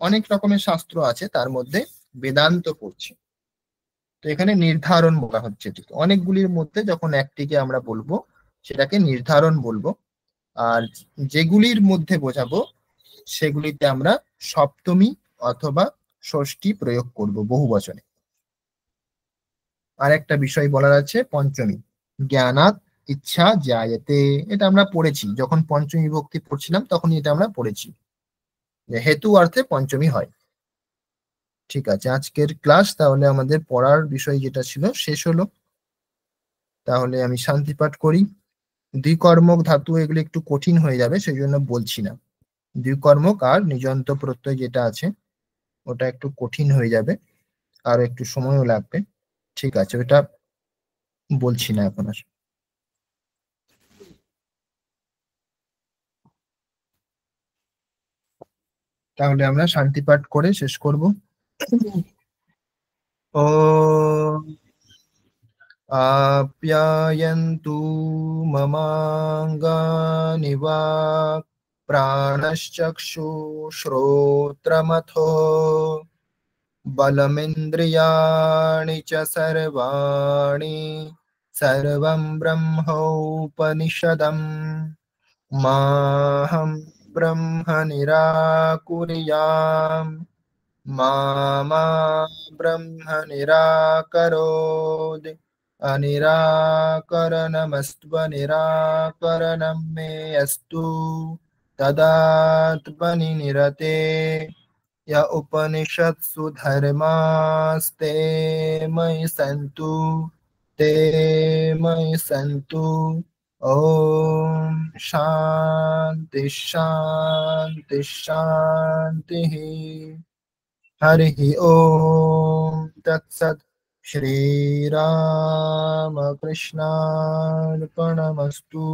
অনেক রকমের শাস্ত্র আছে, তার মধ্যে বেদান্ত পড়ছে। তো এখানে নির্ধারণ বলা হচ্ছে, ঠিক অনেকগুলির মধ্যে যখন একটিকে আমরা বলবো সেটাকে নির্ধারণ বলবো। আর যেগুলির মধ্যে বোঝাবো সেগুলিতে আমরা সপ্তমী অথবা ষষ্ঠী প্রয়োগ করব বহু বচনে। আর একটা বিষয় বলার আছে পঞ্চমী, জ্ঞানাৎ ইচ্ছা জায়তে। এটা আমরা পড়েছি যখন পঞ্চমী বিভক্তি পড়ছিলাম, তখনই এটা আমরা পড়েছি যে হেতু অর্থে পঞ্চমী হয়। ঠিক আছে, আজকের ক্লাস তাহলে আমাদের পড়ার বিষয় যেটা ছিল শেষ হলো। তাহলে আমি শান্তি পাঠ করি। দ্বিকর্মক ধাতু এগুলো একটু কঠিন হয়ে যাবে, সেই জন্য বলছি না। দ্বিকর্মক আর নিজন্ত প্রত্যয় যেটা আছে ওটা একটু কঠিন হয়ে যাবে, আর একটু সময়ও লাগবে। ঠিক আছে, ওটা বলছি না এখন আর। তাহলে আমরা শান্তি পাঠ করে শেষ করব। ওম আপ্যায়ন্তু মমাঙ্গানি বাক প্রাণশ্চক্ষু শ্রোত্রমথো বলমিন্দ্রিয়াণি চ সর্বাণি সর্বং ব্রহ্মোপনিষদম মাহম ব্রহ্ম নিরাকুর্যাম মা ব্রহ্ম নিরাকरोत् अनिराकरणमस्त्वनिराकरणं मे अस्तु तदात्मनि निरते। य उपनिषत्सु धर्मास्ते मयि सन्तु, ते मयि सन्तु। ओम शांति शांति शांति। हरिः ओम तत्सत्। श्री राम कृष्णार्पणमस्तु।